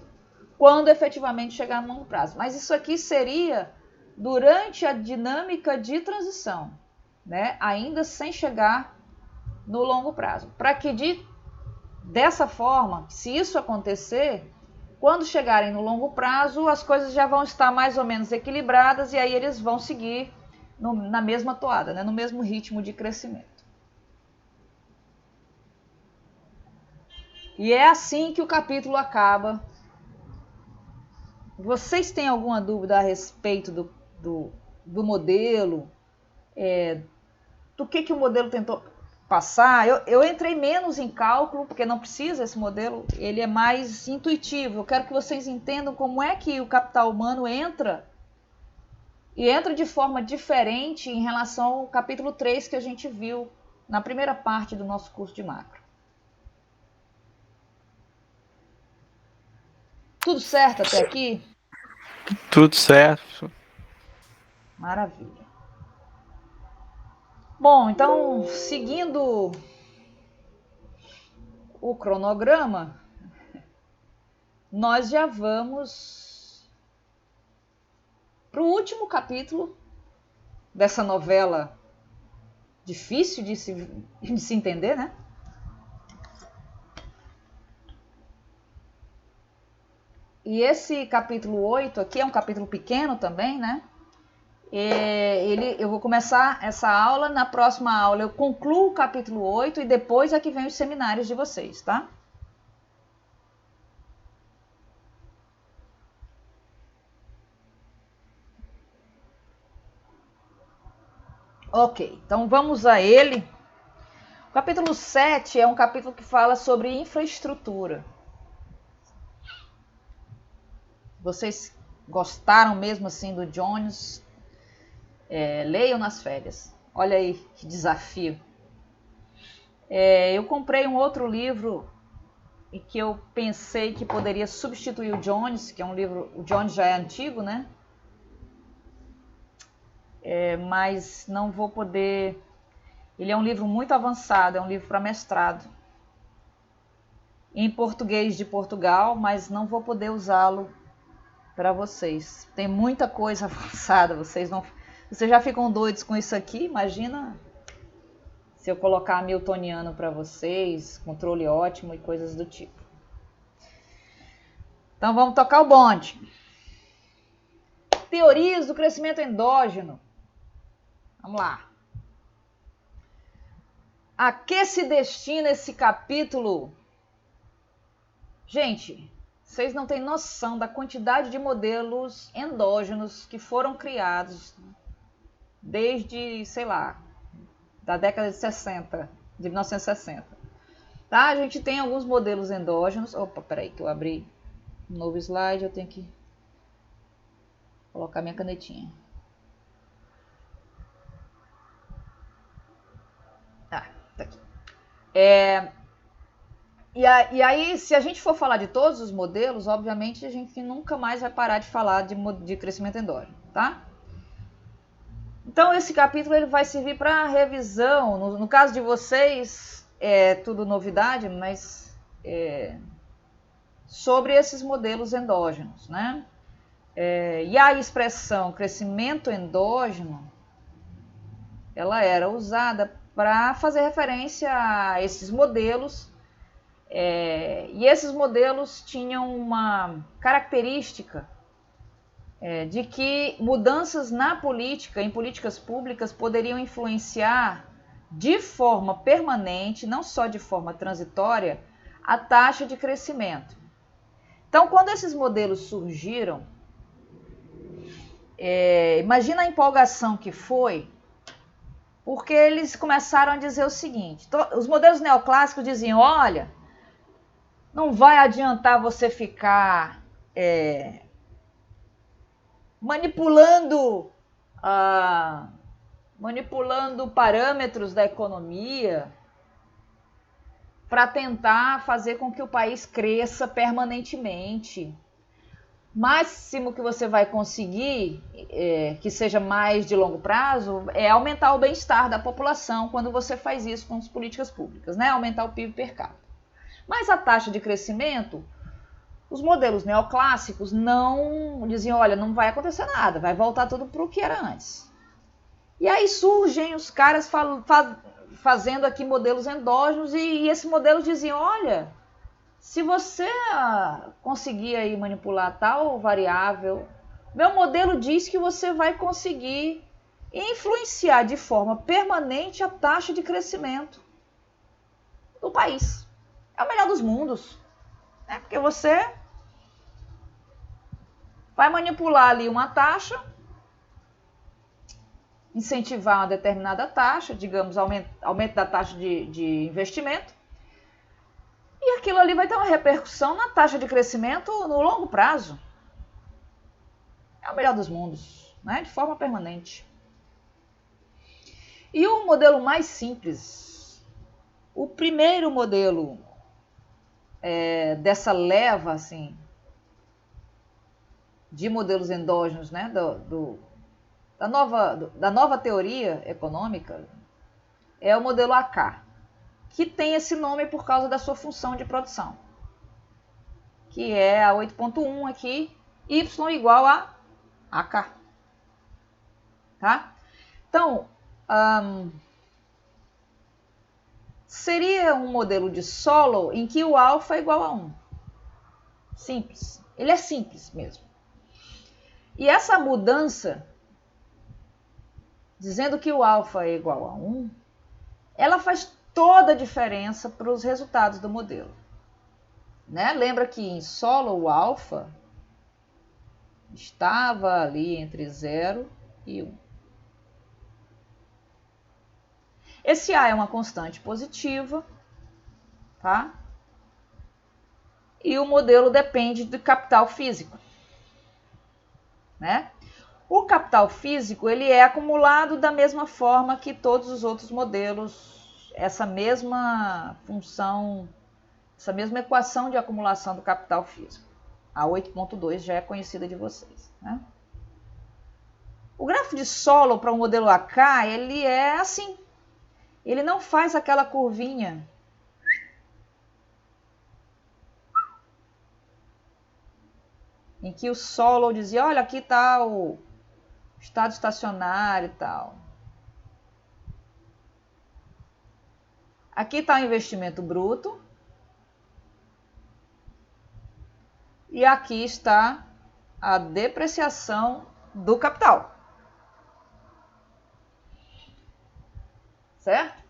quando efetivamente chegar no longo prazo. Mas isso aqui seria durante a dinâmica de transição, né? Ainda sem chegar no longo prazo. Para que dessa forma, se isso acontecer, quando chegarem no longo prazo, as coisas já vão estar mais ou menos equilibradas e aí eles vão seguir na mesma toada, né? No mesmo ritmo de crescimento. E é assim que o capítulo acaba. Vocês têm alguma dúvida a respeito do modelo? Do que o modelo tentou passar? Eu entrei menos em cálculo, porque não precisa esse modelo, ele é mais intuitivo. Eu quero que vocês entendam como é que o capital humano entra, e entra de forma diferente em relação ao capítulo 3 que a gente viu na primeira parte do nosso curso de macro. Tudo certo até aqui? Tudo certo. Maravilha. Bom, então, seguindo o cronograma, nós já vamos para o último capítulo dessa novela difícil de se entender, né? E esse capítulo 8 aqui é um capítulo pequeno também, né? Eu vou começar essa aula, na próxima aula eu concluo o capítulo 8 e depois é que vem os seminários de vocês, tá? Ok, então vamos a ele. O capítulo 7 é um capítulo que fala sobre infraestrutura. Vocês gostaram mesmo assim do Jones? Leiam nas férias. Olha aí que desafio. Eu comprei um outro livro e que eu pensei que poderia substituir o Jones, que é um livro... O Jones já é antigo, né? Mas não vou poder... Ele é um livro muito avançado, é um livro para mestrado. Em português de Portugal, mas não vou poder usá-lo para vocês. Tem muita coisa avançada, vocês já ficam doidos com isso aqui, imagina se eu colocar hamiltoniano para vocês, controle ótimo e coisas do tipo. Então vamos tocar o bonde. Teorias do crescimento endógeno. Vamos lá. A que se destina esse capítulo? Gente, vocês não têm noção da quantidade de modelos endógenos que foram criados desde, sei lá, da década de 60, de 1960. Tá? A gente tem alguns modelos endógenos. Opa, peraí que eu abri um novo slide, eu tenho que colocar minha canetinha. Tá aqui. E aí, se a gente for falar de todos os modelos, obviamente a gente nunca mais vai parar de falar de crescimento endógeno, tá? Então, esse capítulo ele vai servir para revisão. No caso de vocês, é tudo novidade, mas sobre esses modelos endógenos, né? E a expressão crescimento endógeno, ela era usada para fazer referência a esses modelos, e esses modelos tinham uma característica de que mudanças na política, em políticas públicas, poderiam influenciar de forma permanente, não só de forma transitória, a taxa de crescimento. Então, quando esses modelos surgiram, imagina a empolgação que foi, porque eles começaram a dizer o seguinte: os modelos neoclássicos diziam, olha, não vai adiantar você ficar manipulando parâmetros da economia para tentar fazer com que o país cresça permanentemente. Máximo que você vai conseguir, que seja mais de longo prazo, é aumentar o bem-estar da população quando você faz isso com as políticas públicas, né? Aumentar o PIB per capita. Mas a taxa de crescimento, os modelos neoclássicos não diziam, olha, não vai acontecer nada, vai voltar tudo para o que era antes. E aí surgem os caras fazendo aqui modelos endógenos e esse modelo dizia, olha, se você conseguir aí manipular tal variável, meu modelo diz que você vai conseguir influenciar de forma permanente a taxa de crescimento do país. É o melhor dos mundos, né? Porque você vai manipular ali uma taxa, incentivar uma determinada taxa, digamos, aumento da taxa de investimento, e aquilo ali vai ter uma repercussão na taxa de crescimento no longo prazo. É o melhor dos mundos, né? De forma permanente. E o modelo mais simples, o primeiro modelo dessa leva assim, de modelos endógenos, né? Da nova teoria econômica, é o modelo AK, que tem esse nome por causa da sua função de produção, que é a 8.1 aqui, Y igual a AK. Tá? Então, seria um modelo de Solow em que o alfa é igual a 1. Simples. Ele é simples mesmo. E essa mudança, dizendo que o alfa é igual a 1, ela faz toda a diferença para os resultados do modelo. Né? Lembra que em Solow o alfa estava ali entre 0 e 1. Esse A é uma constante positiva, tá? E o modelo depende do capital físico, né? O capital físico, ele é acumulado da mesma forma que todos os outros modelos, essa mesma função, essa mesma equação de acumulação do capital físico. A 8.2 já é conhecida de vocês, né? O gráfico de Solow para o modelo AK, ele é assim. Ele não faz aquela curvinha em que o Solow dizia, olha, aqui está o estado estacionário e tal. Aqui está o investimento bruto. E aqui está a depreciação do capital. Certo?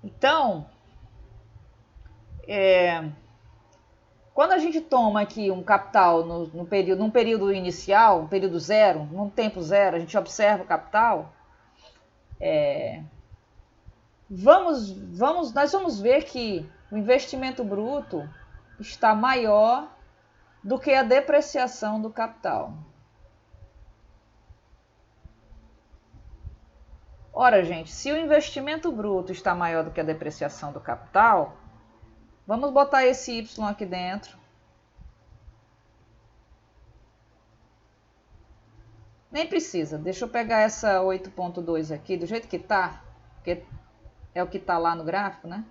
Então, quando a gente toma aqui um capital num período inicial, um período zero, num tempo zero, a gente observa o capital, nós vamos ver que o investimento bruto está maior do que a depreciação do capital. Ora, gente, se o investimento bruto está maior do que a depreciação do capital, vamos botar esse Y aqui dentro. Nem precisa, deixa eu pegar essa 8.2 aqui, do jeito que está, porque é o que está lá no gráfico, né?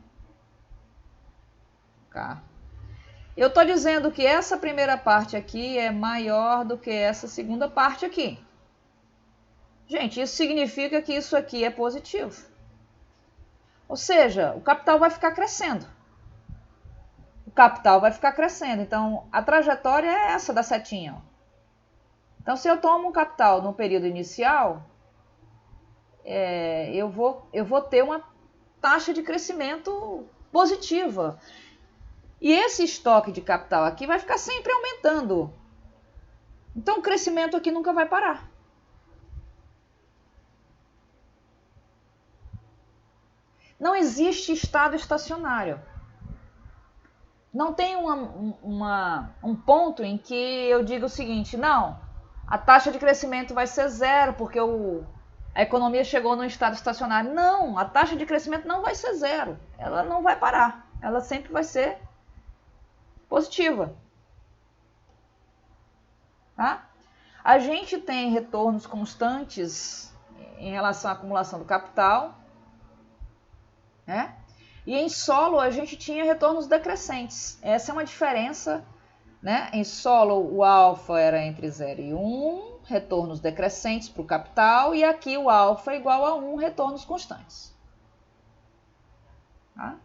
Tá. Eu estou dizendo que essa primeira parte aqui é maior do que essa segunda parte aqui. Gente, isso significa que isso aqui é positivo. Ou seja, o capital vai ficar crescendo. O capital vai ficar crescendo. Então, a trajetória é essa da setinha. Ó. Então, se eu tomo um capital no período inicial, eu vou ter uma taxa de crescimento positiva. E esse estoque de capital aqui vai ficar sempre aumentando. Então, o crescimento aqui nunca vai parar. Não existe estado estacionário. Não tem um ponto em que eu diga o seguinte, não, a taxa de crescimento vai ser zero, porque a economia chegou num estado estacionário. Não, a taxa de crescimento não vai ser zero. Ela não vai parar. Ela sempre vai ser positiva. Tá? A gente tem retornos constantes em relação à acumulação do capital, né? E em solo a gente tinha retornos decrescentes. Essa é uma diferença, né? Em solo o alfa era entre 0 e 1, retornos decrescentes para o capital, e aqui o alfa é igual a 1, retornos constantes. Tá?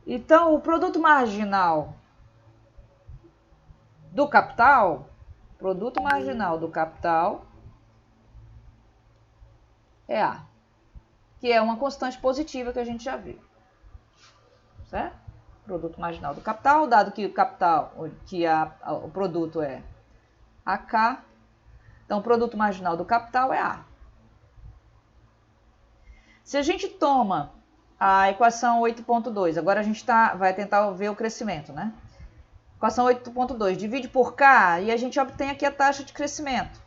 Então, o produto marginal do capital, é A, que é uma constante positiva que a gente já viu. Certo? Produto marginal do capital, dado que o capital, o produto é AK, então o produto marginal do capital é A. Se a gente toma a equação 8.2, agora a gente vai tentar ver o crescimento, né? Equação 8.2, divide por K e a gente obtém aqui a taxa de crescimento.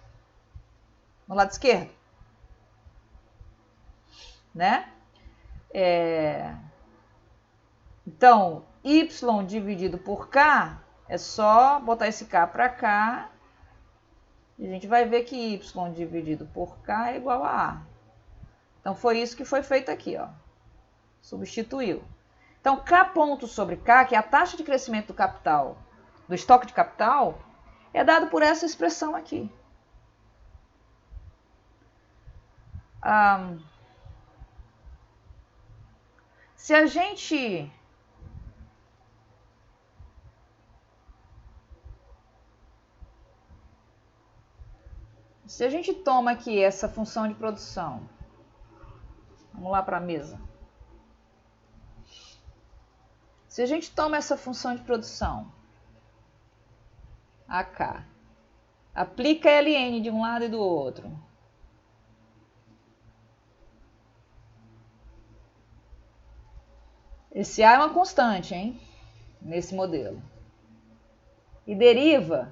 No lado esquerdo. Né? Então, Y dividido por K, é só botar esse K para cá. E a gente vai ver que Y dividido por K é igual a A. Então, foi isso que foi feito aqui, ó. Substituiu. Então, K ponto sobre K, que é a taxa de crescimento do capital, do estoque de capital, é dado por essa expressão aqui. Se a gente toma aqui essa função de produção, vamos lá para a mesa. Se a gente toma essa função de produção, AK, aplica ln de um lado e do outro, esse A é uma constante, hein? Nesse modelo. E deriva,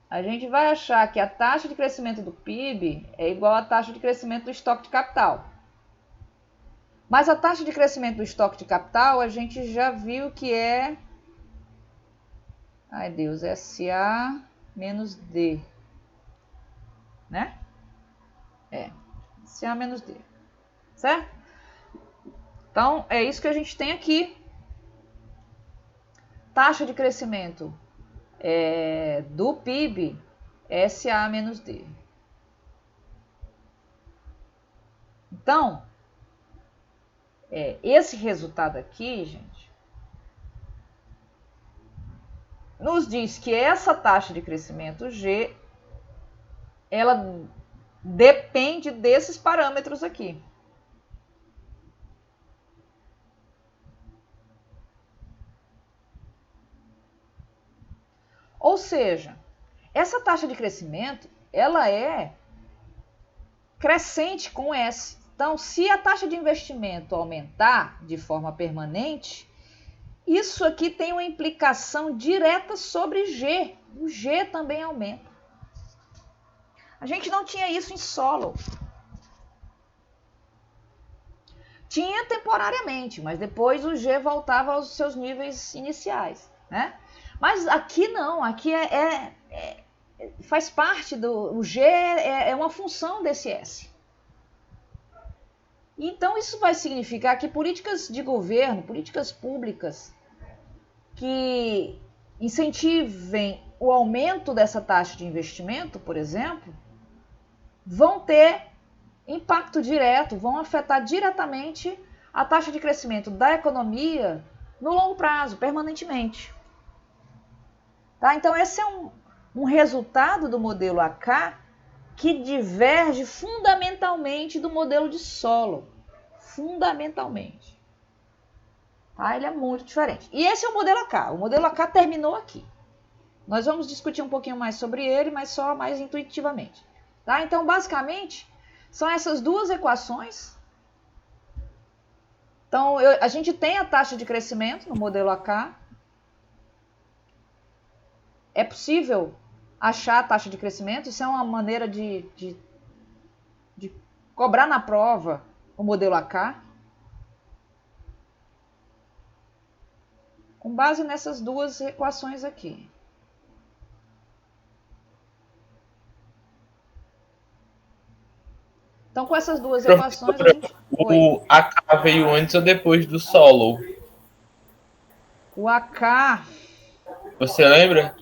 a gente vai achar que a taxa de crescimento do PIB é igual à taxa de crescimento do estoque de capital. Mas a taxa de crescimento do estoque de capital, a gente já viu que é... Ai, Deus, SA menos D. Né? SA menos D. Certo? Então, é isso que a gente tem aqui. Taxa de crescimento do PIB é SA menos D. Então, esse resultado aqui, gente, nos diz que essa taxa de crescimento G, ela depende desses parâmetros aqui. Ou seja, essa taxa de crescimento, ela é crescente com S. Então, se a taxa de investimento aumentar de forma permanente, isso aqui tem uma implicação direta sobre G. O G também aumenta. A gente não tinha isso em solo. Tinha temporariamente, mas depois o G voltava aos seus níveis iniciais, né? Mas aqui não, aqui faz parte do... O G é uma função desse S. Então, isso vai significar que políticas de governo, políticas públicas que incentivem o aumento dessa taxa de investimento, por exemplo, vão ter impacto direto, vão afetar diretamente a taxa de crescimento da economia no longo prazo, permanentemente. Tá? Então, esse é um resultado do modelo AK que diverge fundamentalmente do modelo de solo. Fundamentalmente. Tá? Ele é muito diferente. E esse é o modelo AK. O modelo AK terminou aqui. Nós vamos discutir um pouquinho mais sobre ele, mas só mais intuitivamente. Tá? Então, basicamente, são essas duas equações. Então, a gente tem a taxa de crescimento no modelo AK. É possível achar a taxa de crescimento. Isso é uma maneira de cobrar na prova o modelo AK. Com base nessas duas equações aqui. Então, com essas duas equações, a gente... O AK veio antes ou depois do solo? O AK... Você lembra?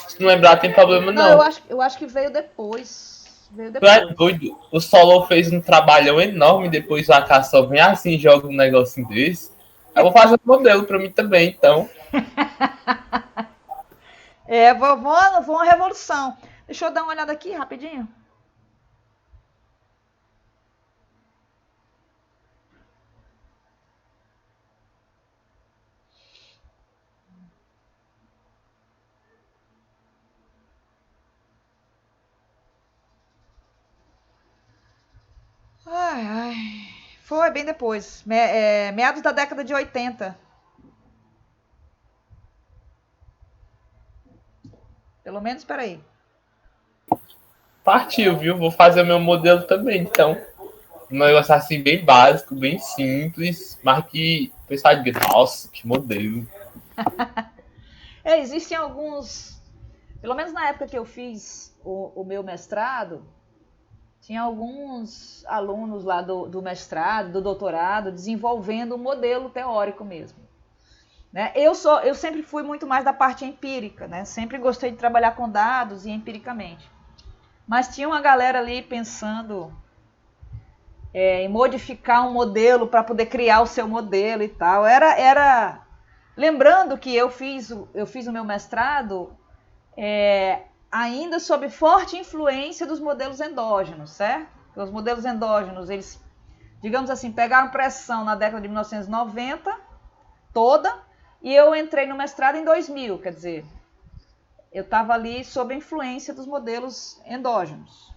Se não lembrar, tem problema não. Eu acho que veio depois. Tu é doido? O solo fez um trabalhão enorme, depois o AK só vem assim e joga um negocinho desse. Eu vou fazer um modelo pra mim também, então. Foi uma revolução. Deixa eu dar uma olhada aqui rapidinho. Foi bem depois. Meados da década de 80. Pelo menos, espera aí. Partiu, viu? Vou fazer o meu modelo também, então. Um negócio assim bem básico, bem simples, mas que o pessoal diga, nossa, que modelo. Existem alguns, pelo menos na época que eu fiz o meu mestrado, tinha alguns alunos lá do mestrado, do doutorado, desenvolvendo um modelo teórico mesmo. Né? Eu sempre fui muito mais da parte empírica, né? Sempre gostei de trabalhar com dados e empiricamente. Mas tinha uma galera ali pensando em modificar um modelo para poder criar o seu modelo e tal. Lembrando que eu fiz o meu mestrado ainda sob forte influência dos modelos endógenos, certo? Os modelos endógenos, eles, digamos assim, pegaram pressão na década de 1990 toda, e eu entrei no mestrado em 2000, quer dizer, eu estava ali sob a influência dos modelos endógenos.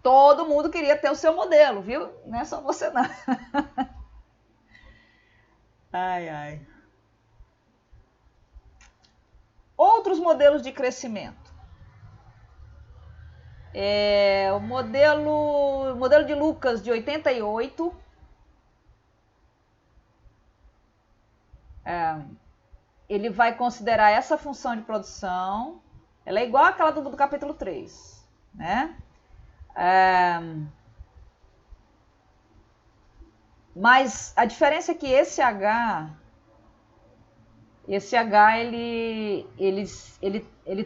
Todo mundo queria ter o seu modelo, viu? Não é só você não. Ai. Outros modelos de crescimento. O modelo de Lucas, de 88. Ele vai considerar essa função de produção. Ela é igual àquela do capítulo 3. Né? Mas a diferença é que esse H ele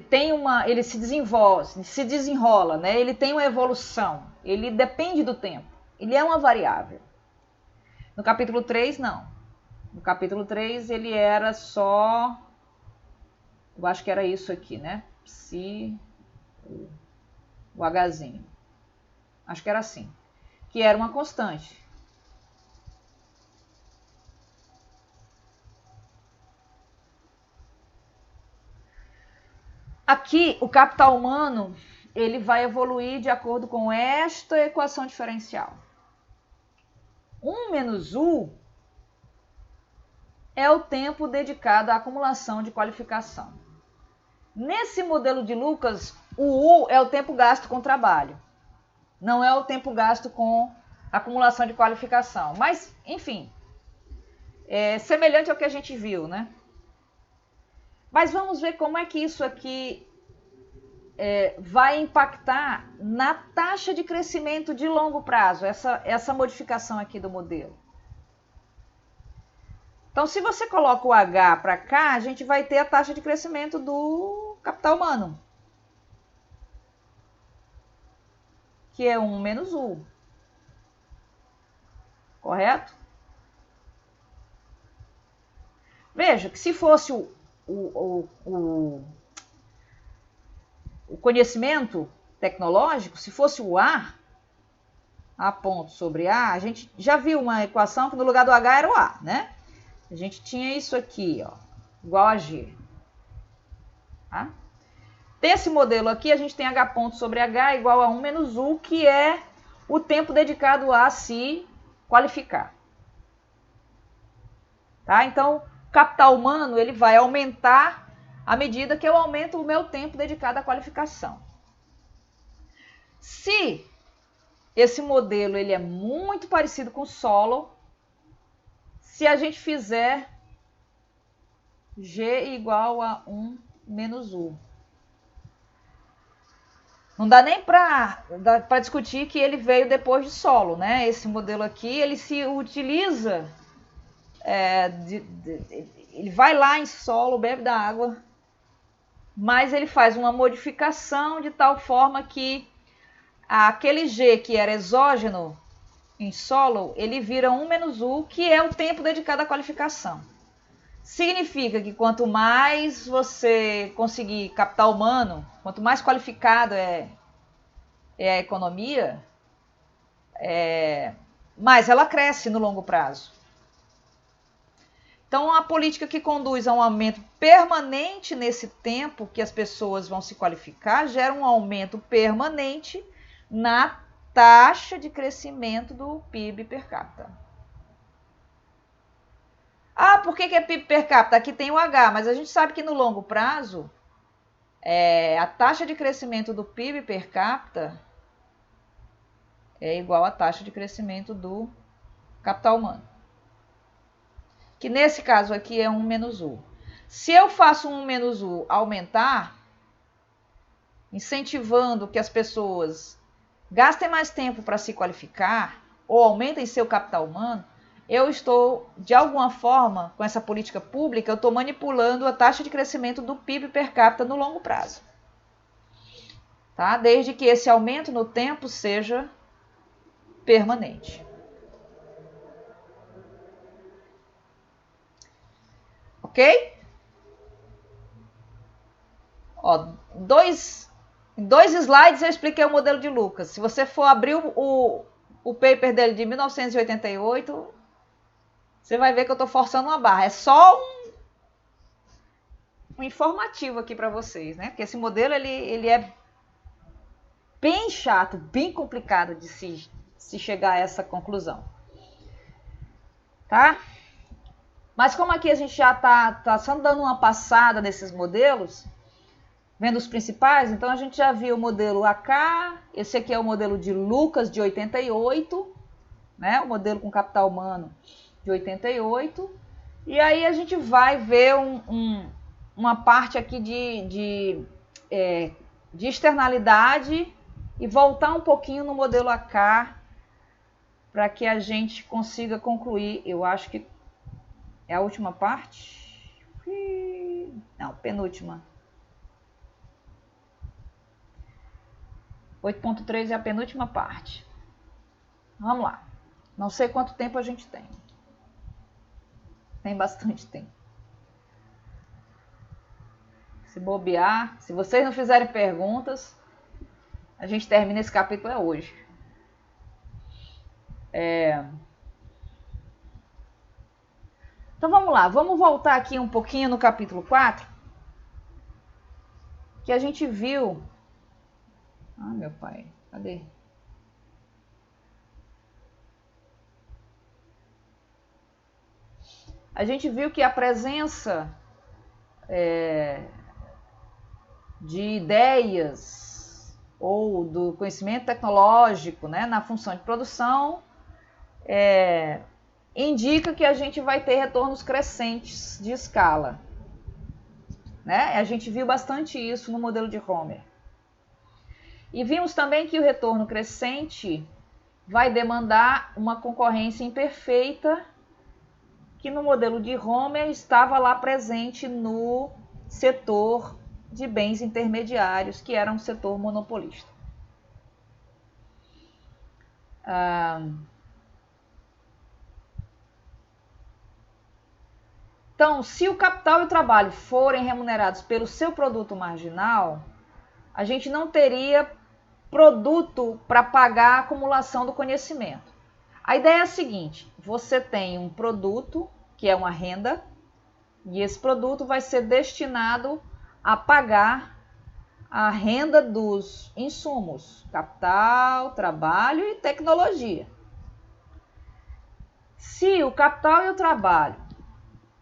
tem ele se desenvolve, se desenrola, né? Ele tem uma evolução, ele depende do tempo, ele é uma variável. No capítulo 3, não. No capítulo 3, ele era só, eu acho que era isso aqui, né? O Hzinho. Acho que era assim. Que era uma constante. Aqui, o capital humano, ele vai evoluir de acordo com esta equação diferencial. 1 menos U é o tempo dedicado à acumulação de qualificação. Nesse modelo de Lucas, o U é o tempo gasto com trabalho. Não é o tempo gasto com acumulação de qualificação. Mas, enfim, é semelhante ao que a gente viu, né? Mas vamos ver como é que isso aqui vai impactar na taxa de crescimento de longo prazo, essa modificação aqui do modelo. Então, se você coloca o H para cá, a gente vai ter a taxa de crescimento do capital humano, que é 1 menos U. Correto? Veja que se fosse o conhecimento tecnológico, se fosse o A ponto sobre A, a gente já viu uma equação que no lugar do H era o A, né? A gente tinha isso aqui, ó, igual a G. Tá? Desse modelo aqui, a gente tem H ponto sobre H igual a 1 menos U, que é o tempo dedicado a se qualificar. Tá? Então, o capital humano ele vai aumentar à medida que eu aumento o meu tempo dedicado à qualificação. Se esse modelo ele é muito parecido com o Solow, se a gente fizer G igual a 1 menos U. Não dá nem para discutir que ele veio depois de Solow, né? Esse modelo aqui, ele se utiliza, ele vai lá em Solow, bebe da água, mas ele faz uma modificação de tal forma que aquele G que era exógeno em Solow, ele vira 1 menos U, que é o tempo dedicado à qualificação. Significa que quanto mais você conseguir capital humano, quanto mais qualificado é a economia, mais ela cresce no longo prazo. Então, a política que conduz a um aumento permanente nesse tempo que as pessoas vão se qualificar, gera um aumento permanente na taxa de crescimento do PIB per capita. Ah, por que é PIB per capita? Aqui tem o H, mas a gente sabe que no longo prazo, a taxa de crescimento do PIB per capita é igual à taxa de crescimento do capital humano. Que nesse caso aqui é 1 menos U. Se eu faço 1 menos U aumentar, incentivando que as pessoas gastem mais tempo para se qualificar ou aumentem seu capital humano, eu estou, de alguma forma, com essa política pública, eu estou manipulando a taxa de crescimento do PIB per capita no longo prazo. Tá? Desde que esse aumento no tempo seja permanente. Ok? Ó, em dois slides eu expliquei o modelo de Lucas. Se você for abrir o paper dele de 1988, você vai ver que eu estou forçando uma barra. É só um informativo aqui para vocês, né? Porque esse modelo ele é bem chato, bem complicado de se chegar a essa conclusão. Tá? Mas como aqui a gente já está só dando uma passada nesses modelos, vendo os principais, então a gente já viu o modelo AK, esse aqui é o modelo de Lucas de 88, né? O modelo com capital humano de 88, e aí a gente vai ver uma parte aqui de externalidade e voltar um pouquinho no modelo AK para que a gente consiga concluir. Eu acho que é a última parte? Não, penúltima. 8.3 é a penúltima parte. Vamos lá. Não sei quanto tempo a gente tem. Tem bastante tempo. Se bobear, se vocês não fizerem perguntas, a gente termina esse capítulo hoje. Então vamos lá, vamos voltar aqui um pouquinho no capítulo 4, que a gente viu... Ah, meu pai, cadê? A gente viu que a presença de ideias ou do conhecimento tecnológico, né, na função de produção indica que a gente vai ter retornos crescentes de escala. Né? A gente viu bastante isso no modelo de Homer. E vimos também que o retorno crescente vai demandar uma concorrência imperfeita, que no modelo de Homer estava lá presente no setor de bens intermediários, que era um setor monopolista. Então, se o capital e o trabalho forem remunerados pelo seu produto marginal, a gente não teria produto para pagar a acumulação do conhecimento. A ideia é a seguinte: você tem um produto, que é uma renda, e esse produto vai ser destinado a pagar a renda dos insumos, capital, trabalho e tecnologia. Se o capital e o trabalho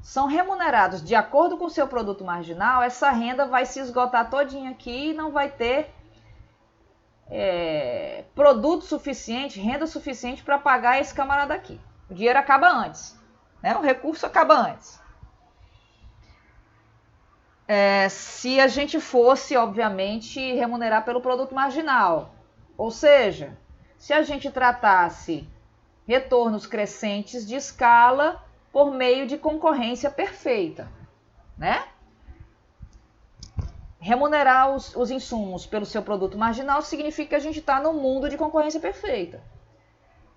são remunerados de acordo com o seu produto marginal, essa renda vai se esgotar todinha aqui e não vai ter produto suficiente, renda suficiente para pagar esse camarada aqui. O dinheiro acaba antes, né? O recurso acaba antes. Se a gente fosse, obviamente, remunerar pelo produto marginal, ou seja, se a gente tratasse retornos crescentes de escala por meio de concorrência perfeita, né? Remunerar os insumos pelo seu produto marginal significa que a gente está no mundo de concorrência perfeita.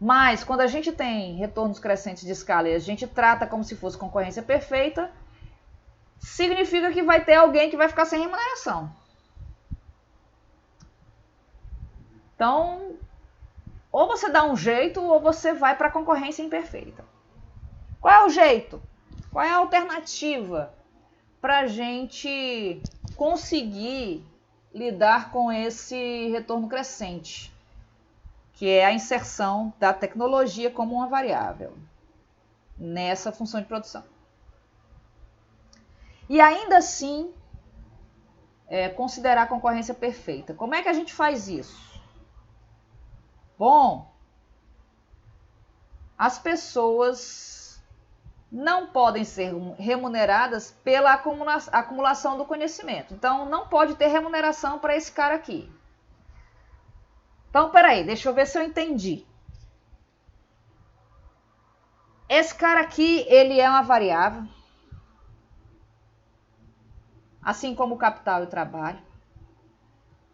Mas quando a gente tem retornos crescentes de escala e a gente trata como se fosse concorrência perfeita, significa que vai ter alguém que vai ficar sem remuneração. Então, ou você dá um jeito ou você vai para a concorrência imperfeita. Qual é o jeito? Qual é a alternativa para a gente conseguir lidar com esse retorno crescente, que é a inserção da tecnologia como uma variável nessa função de produção? E ainda assim, considerar a concorrência perfeita. Como é que a gente faz isso? Bom, as pessoas não podem ser remuneradas pela acumulação do conhecimento. Então, não pode ter remuneração para esse cara aqui. Então, peraí, deixa eu ver se eu entendi. Esse cara aqui, ele é uma variável, assim como o capital e o trabalho.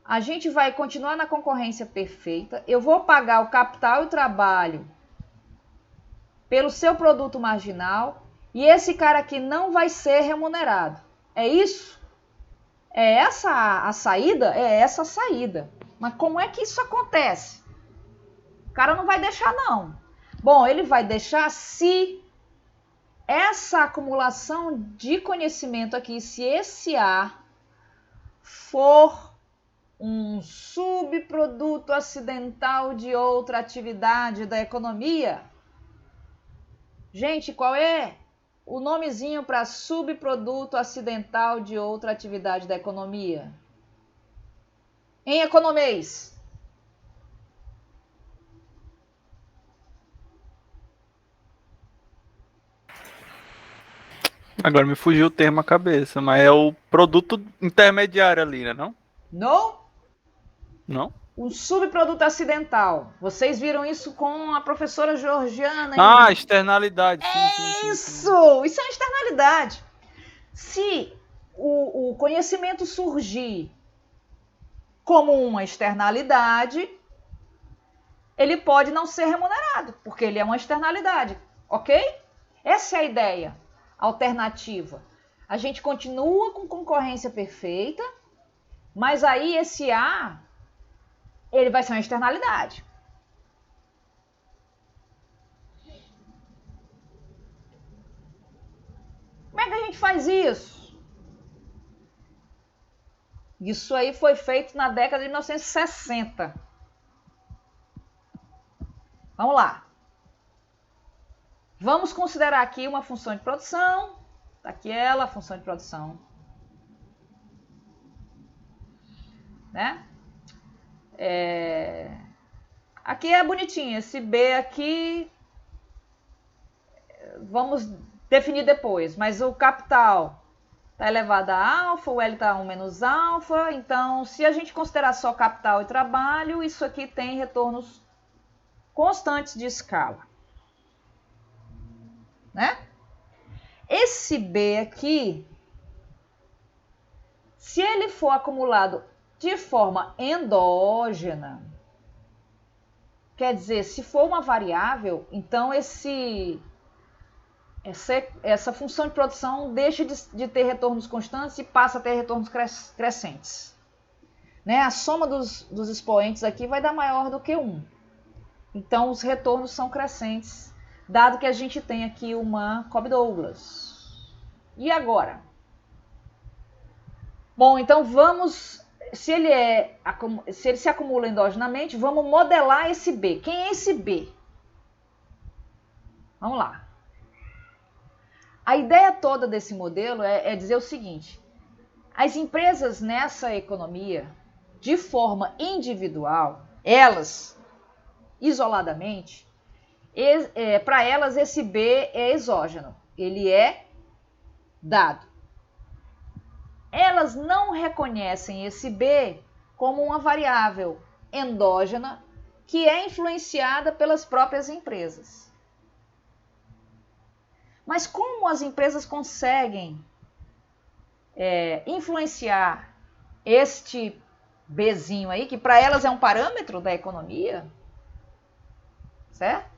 A gente vai continuar na concorrência perfeita. Eu vou pagar o capital e o trabalho pelo seu produto marginal, e esse cara aqui não vai ser remunerado. É isso? É essa a saída? É essa a saída. Mas como é que isso acontece? O cara não vai deixar, não. Bom, ele vai deixar se essa acumulação de conhecimento aqui, se esse A for um subproduto acidental de outra atividade da economia. Gente, qual é o nomezinho para subproduto acidental de outra atividade da economia? Em economês. Agora me fugiu o termo à cabeça, mas é o produto intermediário ali, né? Não? Não? Não? Um subproduto acidental. Vocês viram isso com a professora Georgiana? Ah, externalidade. Sim. Isso é uma externalidade. Se o conhecimento surgir como uma externalidade, ele pode não ser remunerado, porque ele é uma externalidade, ok? Essa é a ideia alternativa. A gente continua com concorrência perfeita, mas aí esse A, ele vai ser uma externalidade. Como é que a gente faz isso? Isso aí foi feito na década de 1960. Vamos lá. Vamos considerar aqui uma função de produção. Está aqui ela, a função de produção. Né? Aqui é bonitinho. Esse B aqui, vamos definir depois. Mas o capital está elevado a alfa, o L está 1 menos alfa. Então, se a gente considerar só capital e trabalho, isso aqui tem retornos constantes de escala, né? Esse B aqui, se ele for acumulado de forma endógena, quer dizer, se for uma variável, então essa função de produção deixa de ter retornos constantes e passa a ter retornos crescentes. Né? A soma dos expoentes aqui vai dar maior do que 1. Então, os retornos são crescentes, dado que a gente tem aqui uma Cobb-Douglas. E agora? Bom, então vamos... Se ele se acumula endogenamente, vamos modelar esse B. Quem é esse B? Vamos lá. A ideia toda desse modelo é dizer o seguinte: as empresas nessa economia, de forma individual, elas, isoladamente, para elas esse B é exógeno, ele é dado. Elas não reconhecem esse B como uma variável endógena que é influenciada pelas próprias empresas. Mas como as empresas conseguem influenciar este Bzinho aí, que para elas é um parâmetro da economia, certo?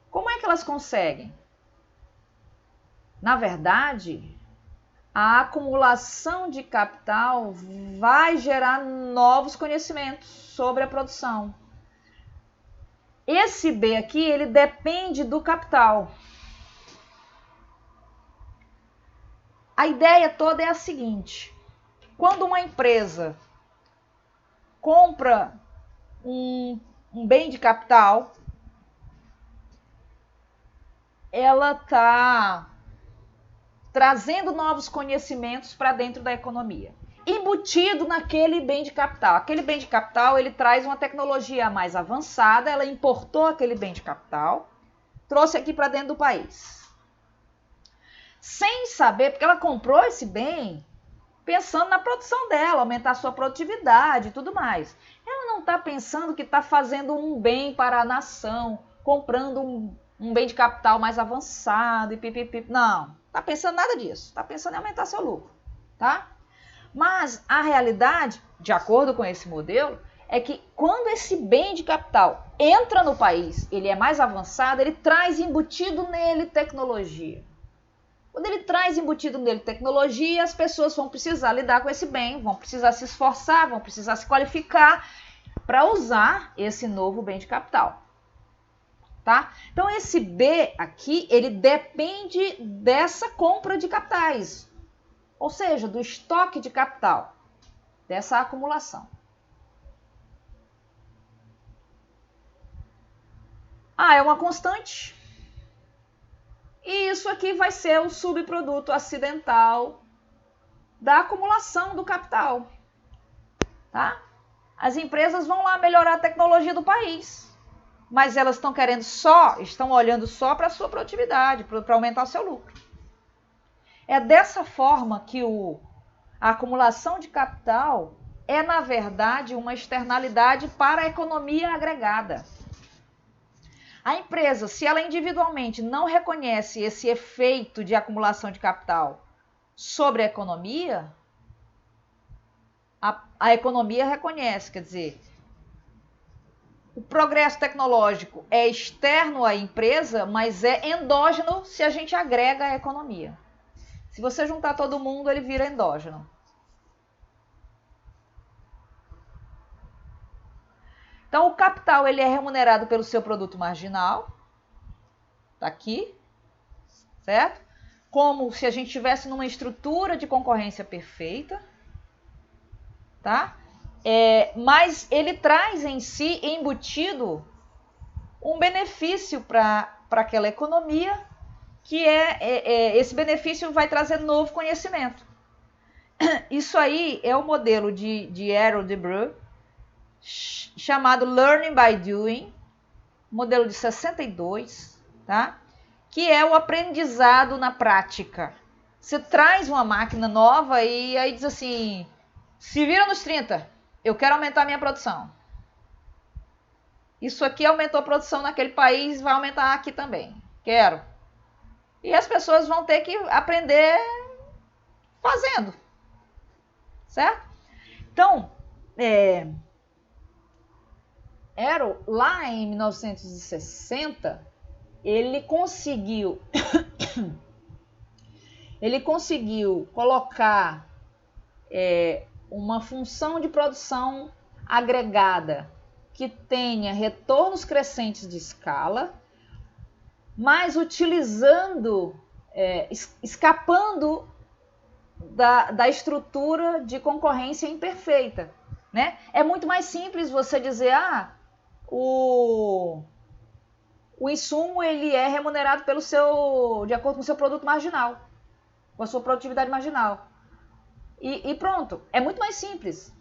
Como é que elas conseguem? Na verdade, a acumulação de capital vai gerar novos conhecimentos sobre a produção. Esse B aqui, ele depende do capital. A ideia toda é a seguinte: quando uma empresa compra um bem de capital, ela está trazendo novos conhecimentos para dentro da economia, embutido naquele bem de capital. Aquele bem de capital, ele traz uma tecnologia mais avançada, ela importou aquele bem de capital, trouxe aqui para dentro do país. Sem saber, porque ela comprou esse bem pensando na produção dela, aumentar a sua produtividade e tudo mais. Ela não está pensando que está fazendo um bem para a nação, comprando um bem de capital mais avançado e pipipi. Não, está pensando nada disso. Está pensando em aumentar seu lucro, tá? Mas a realidade, de acordo com esse modelo, é que quando esse bem de capital entra no país, ele é mais avançado, ele traz embutido nele tecnologia. Quando ele traz embutido nele tecnologia, as pessoas vão precisar lidar com esse bem, vão precisar se esforçar, vão precisar se qualificar para usar esse novo bem de capital. Tá? Então, esse B aqui, ele depende dessa compra de capitais, ou seja, do estoque de capital, dessa acumulação. É uma constante. E isso aqui vai ser o subproduto acidental da acumulação do capital. Tá? As empresas vão lá melhorar a tecnologia do país, mas elas estão olhando só para a sua produtividade, para aumentar o seu lucro. É dessa forma que a acumulação de capital é, na verdade, uma externalidade para a economia agregada. A empresa, se ela individualmente não reconhece esse efeito de acumulação de capital sobre a economia, a economia reconhece, quer dizer, o progresso tecnológico é externo à empresa, mas é endógeno se a gente agrega a economia. Se você juntar todo mundo, ele vira endógeno. Então, o capital ele é remunerado pelo seu produto marginal, tá aqui, certo? Como se a gente estivesse numa estrutura de concorrência perfeita, tá? Mas ele traz em si, embutido, um benefício para aquela economia, que esse benefício vai trazer novo conhecimento. Isso aí é o modelo de Arrow de Breu, chamado Learning by Doing, modelo de 62, tá? Que é o aprendizado na prática. Você traz uma máquina nova e aí diz assim, se vira nos 30, eu quero aumentar a minha produção. Isso aqui aumentou a produção naquele país, vai aumentar aqui também. Quero. E as pessoas vão ter que aprender fazendo. Certo? Então, Arrow, lá em 1960, ele conseguiu colocar uma função de produção agregada que tenha retornos crescentes de escala, mas utilizando, escapando da estrutura de concorrência imperfeita. Né? É muito mais simples você dizer, o insumo ele é remunerado de acordo com o seu produto marginal, com a sua produtividade marginal. E pronto, é muito mais simples.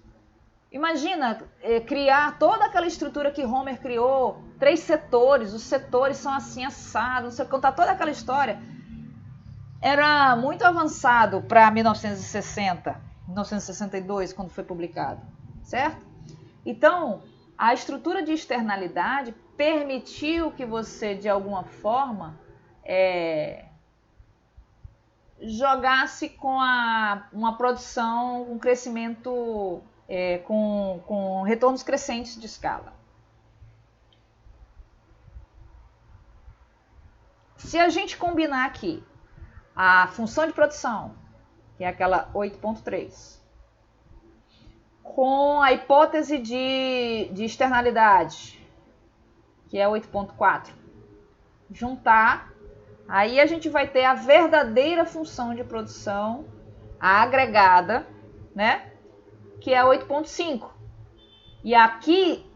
Imagina criar toda aquela estrutura que Homer criou, 3 setores, os setores são assim assados, você contar toda aquela história. Era muito avançado para 1960, 1962, quando foi publicado, certo? Então, a estrutura de externalidade permitiu que você, de alguma forma, jogasse com uma produção, um crescimento com retornos crescentes de escala. Se a gente combinar aqui a função de produção, que é aquela 8.3, com a hipótese de externalidade, que é 8.4, juntar, aí a gente vai ter a verdadeira função de produção, a agregada, né? Que é 8.5. E aqui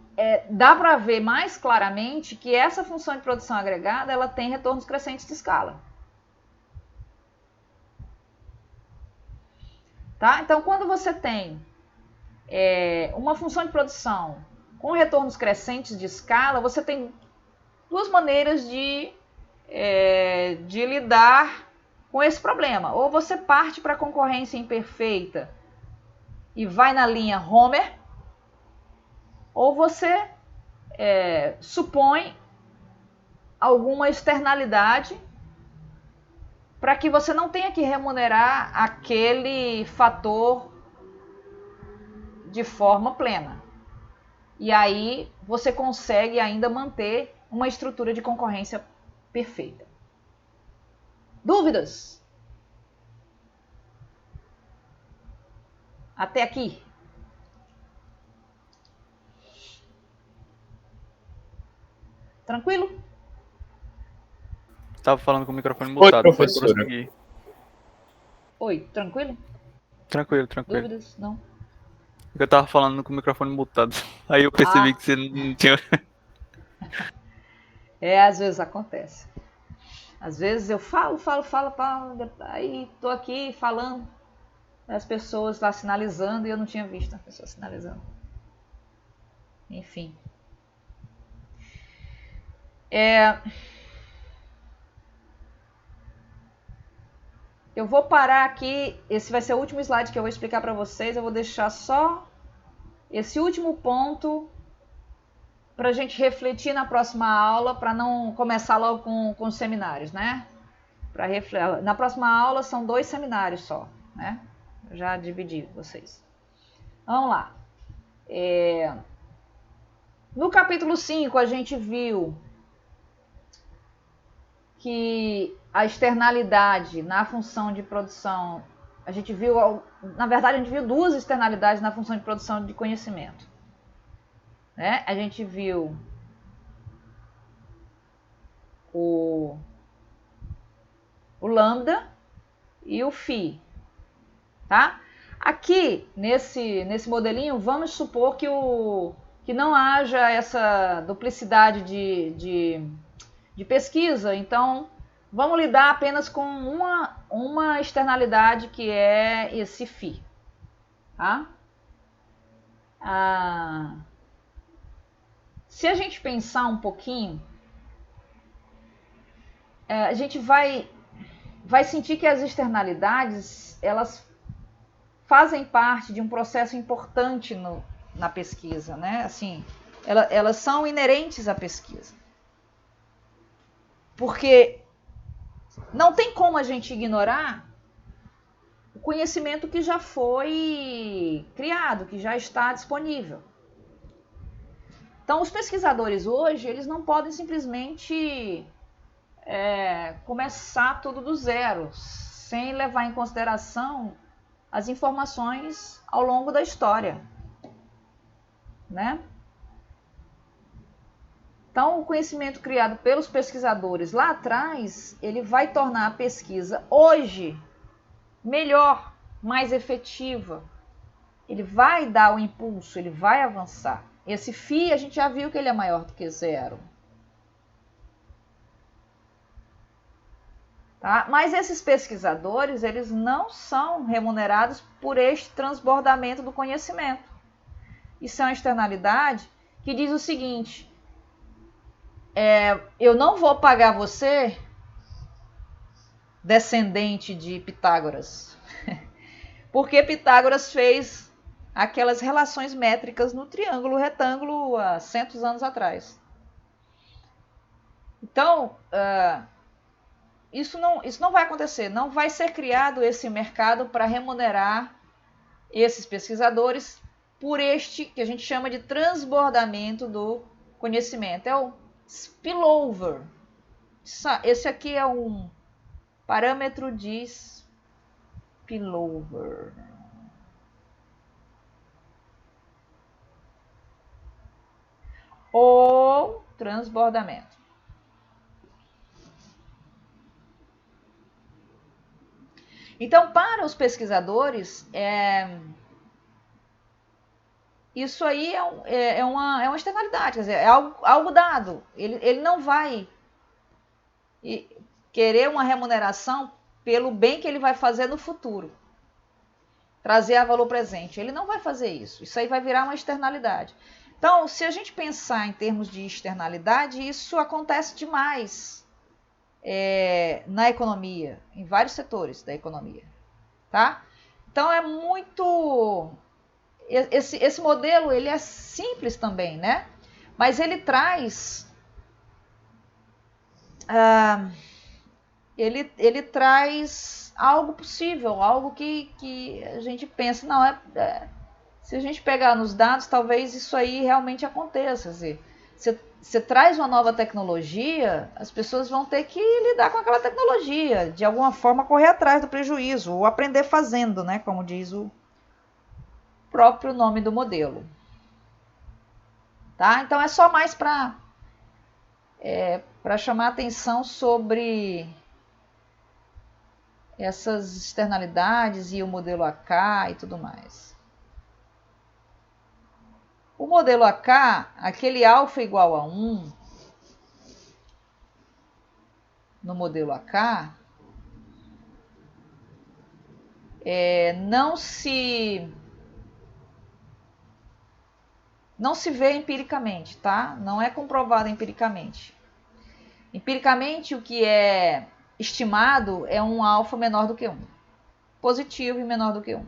dá para ver mais claramente que essa função de produção agregada ela tem retornos crescentes de escala. Tá? Então, quando você tem uma função de produção com retornos crescentes de escala, você tem duas maneiras de lidar com esse problema. Ou você parte para a concorrência imperfeita e vai na linha Homer, ou você supõe alguma externalidade para que você não tenha que remunerar aquele fator de forma plena. E aí você consegue ainda manter uma estrutura de concorrência perfeita. Dúvidas? Até aqui? Tranquilo? Tava falando com o microfone Oi, mutado. professora. Oi, tranquilo? Tranquilo. Dúvidas? Não? Eu tava falando com o microfone mutado. Aí eu percebi que você não tinha. Às vezes acontece. Às vezes eu falo, aí tô aqui falando, as pessoas lá sinalizando e eu não tinha visto a pessoa sinalizando. Enfim. Eu vou parar aqui, esse vai ser o último slide que eu vou explicar para vocês, eu vou deixar só esse último ponto para a gente refletir na próxima aula, para não começar logo com os seminários, né? Na próxima aula são 2 seminários só, né? Eu já dividi vocês. Vamos lá. No capítulo 5 a gente viu que a externalidade na função de produção, na verdade a gente viu 2 externalidades na função de produção de conhecimento. Né? A gente viu o lambda e o φ. Tá? Aqui, nesse modelinho, vamos supor que não haja essa duplicidade de pesquisa, então vamos lidar apenas com uma externalidade que é esse φ. Tá? Se a gente pensar um pouquinho, a gente vai vai sentir que as externalidades, elas fazem parte de um processo importante na pesquisa, né? Assim, elas são inerentes à pesquisa. Porque não tem como a gente ignorar o conhecimento que já foi criado, que já está disponível. Então, os pesquisadores hoje, eles não podem simplesmente começar tudo do zero, sem levar em consideração as informações ao longo da história, né? Então, o conhecimento criado pelos pesquisadores lá atrás, ele vai tornar a pesquisa hoje melhor, mais efetiva. Ele vai dar o impulso, ele vai avançar. Esse φ, a gente já viu que ele é maior do que zero. Tá? Mas esses pesquisadores, eles não são remunerados por este transbordamento do conhecimento. Isso é uma externalidade que diz o seguinte: eu não vou pagar você, descendente de Pitágoras, porque Pitágoras fez aquelas relações métricas no triângulo retângulo há centos anos atrás. Então, isso não vai acontecer, não vai ser criado esse mercado para remunerar esses pesquisadores por este que a gente chama de transbordamento do conhecimento. É o spillover. Esse aqui é um parâmetro de spillover. Ou transbordamento. Então, para os pesquisadores, isso aí é uma externalidade, quer dizer, é algo dado. Ele não vai querer uma remuneração pelo bem que ele vai fazer no futuro, trazer a valor presente. Ele não vai fazer isso. Isso aí vai virar uma externalidade. Então, se a gente pensar em termos de externalidade, isso acontece demais na economia, em vários setores da economia, tá? Então, é muito... Esse modelo, ele é simples também, né? Mas ele traz... Ele traz algo possível, algo que a gente pensa, não, se a gente pegar nos dados, talvez isso aí realmente aconteça. Quer dizer, você traz uma nova tecnologia, as pessoas vão ter que lidar com aquela tecnologia, de alguma forma correr atrás do prejuízo, ou aprender fazendo, né? Como diz o próprio nome do modelo. Tá? Então é só mais para chamar a atenção sobre essas externalidades e o modelo AK e tudo mais. O modelo AK, aquele alfa igual a 1, no modelo AK, não se vê empiricamente, tá? Não é comprovado empiricamente. Empiricamente, o que é estimado é um alfa menor do que 1. Positivo e menor do que 1.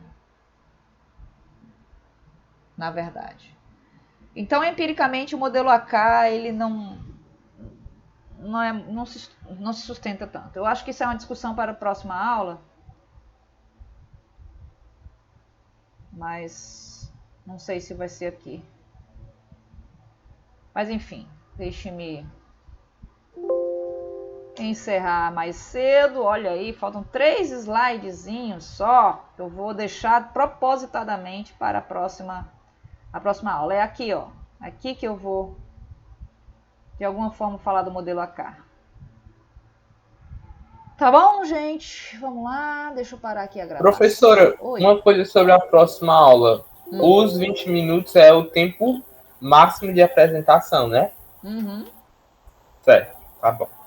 Na verdade. Então, empiricamente, o modelo AK, ele não se sustenta tanto. Eu acho que isso é uma discussão para a próxima aula. Mas não sei se vai ser aqui. Mas, enfim, deixe-me encerrar mais cedo. Olha aí, faltam 3 slidezinhos só. Eu vou deixar propositadamente para a próxima aula. É aqui, ó. Aqui que eu vou, de alguma forma, falar do modelo AK. Tá bom, gente? Vamos lá. Deixa eu parar aqui a gravação. Professora, uma coisa sobre a próxima aula. Os 20 minutos é o tempo máximo de apresentação, né? Uhum. Certo, tá bom.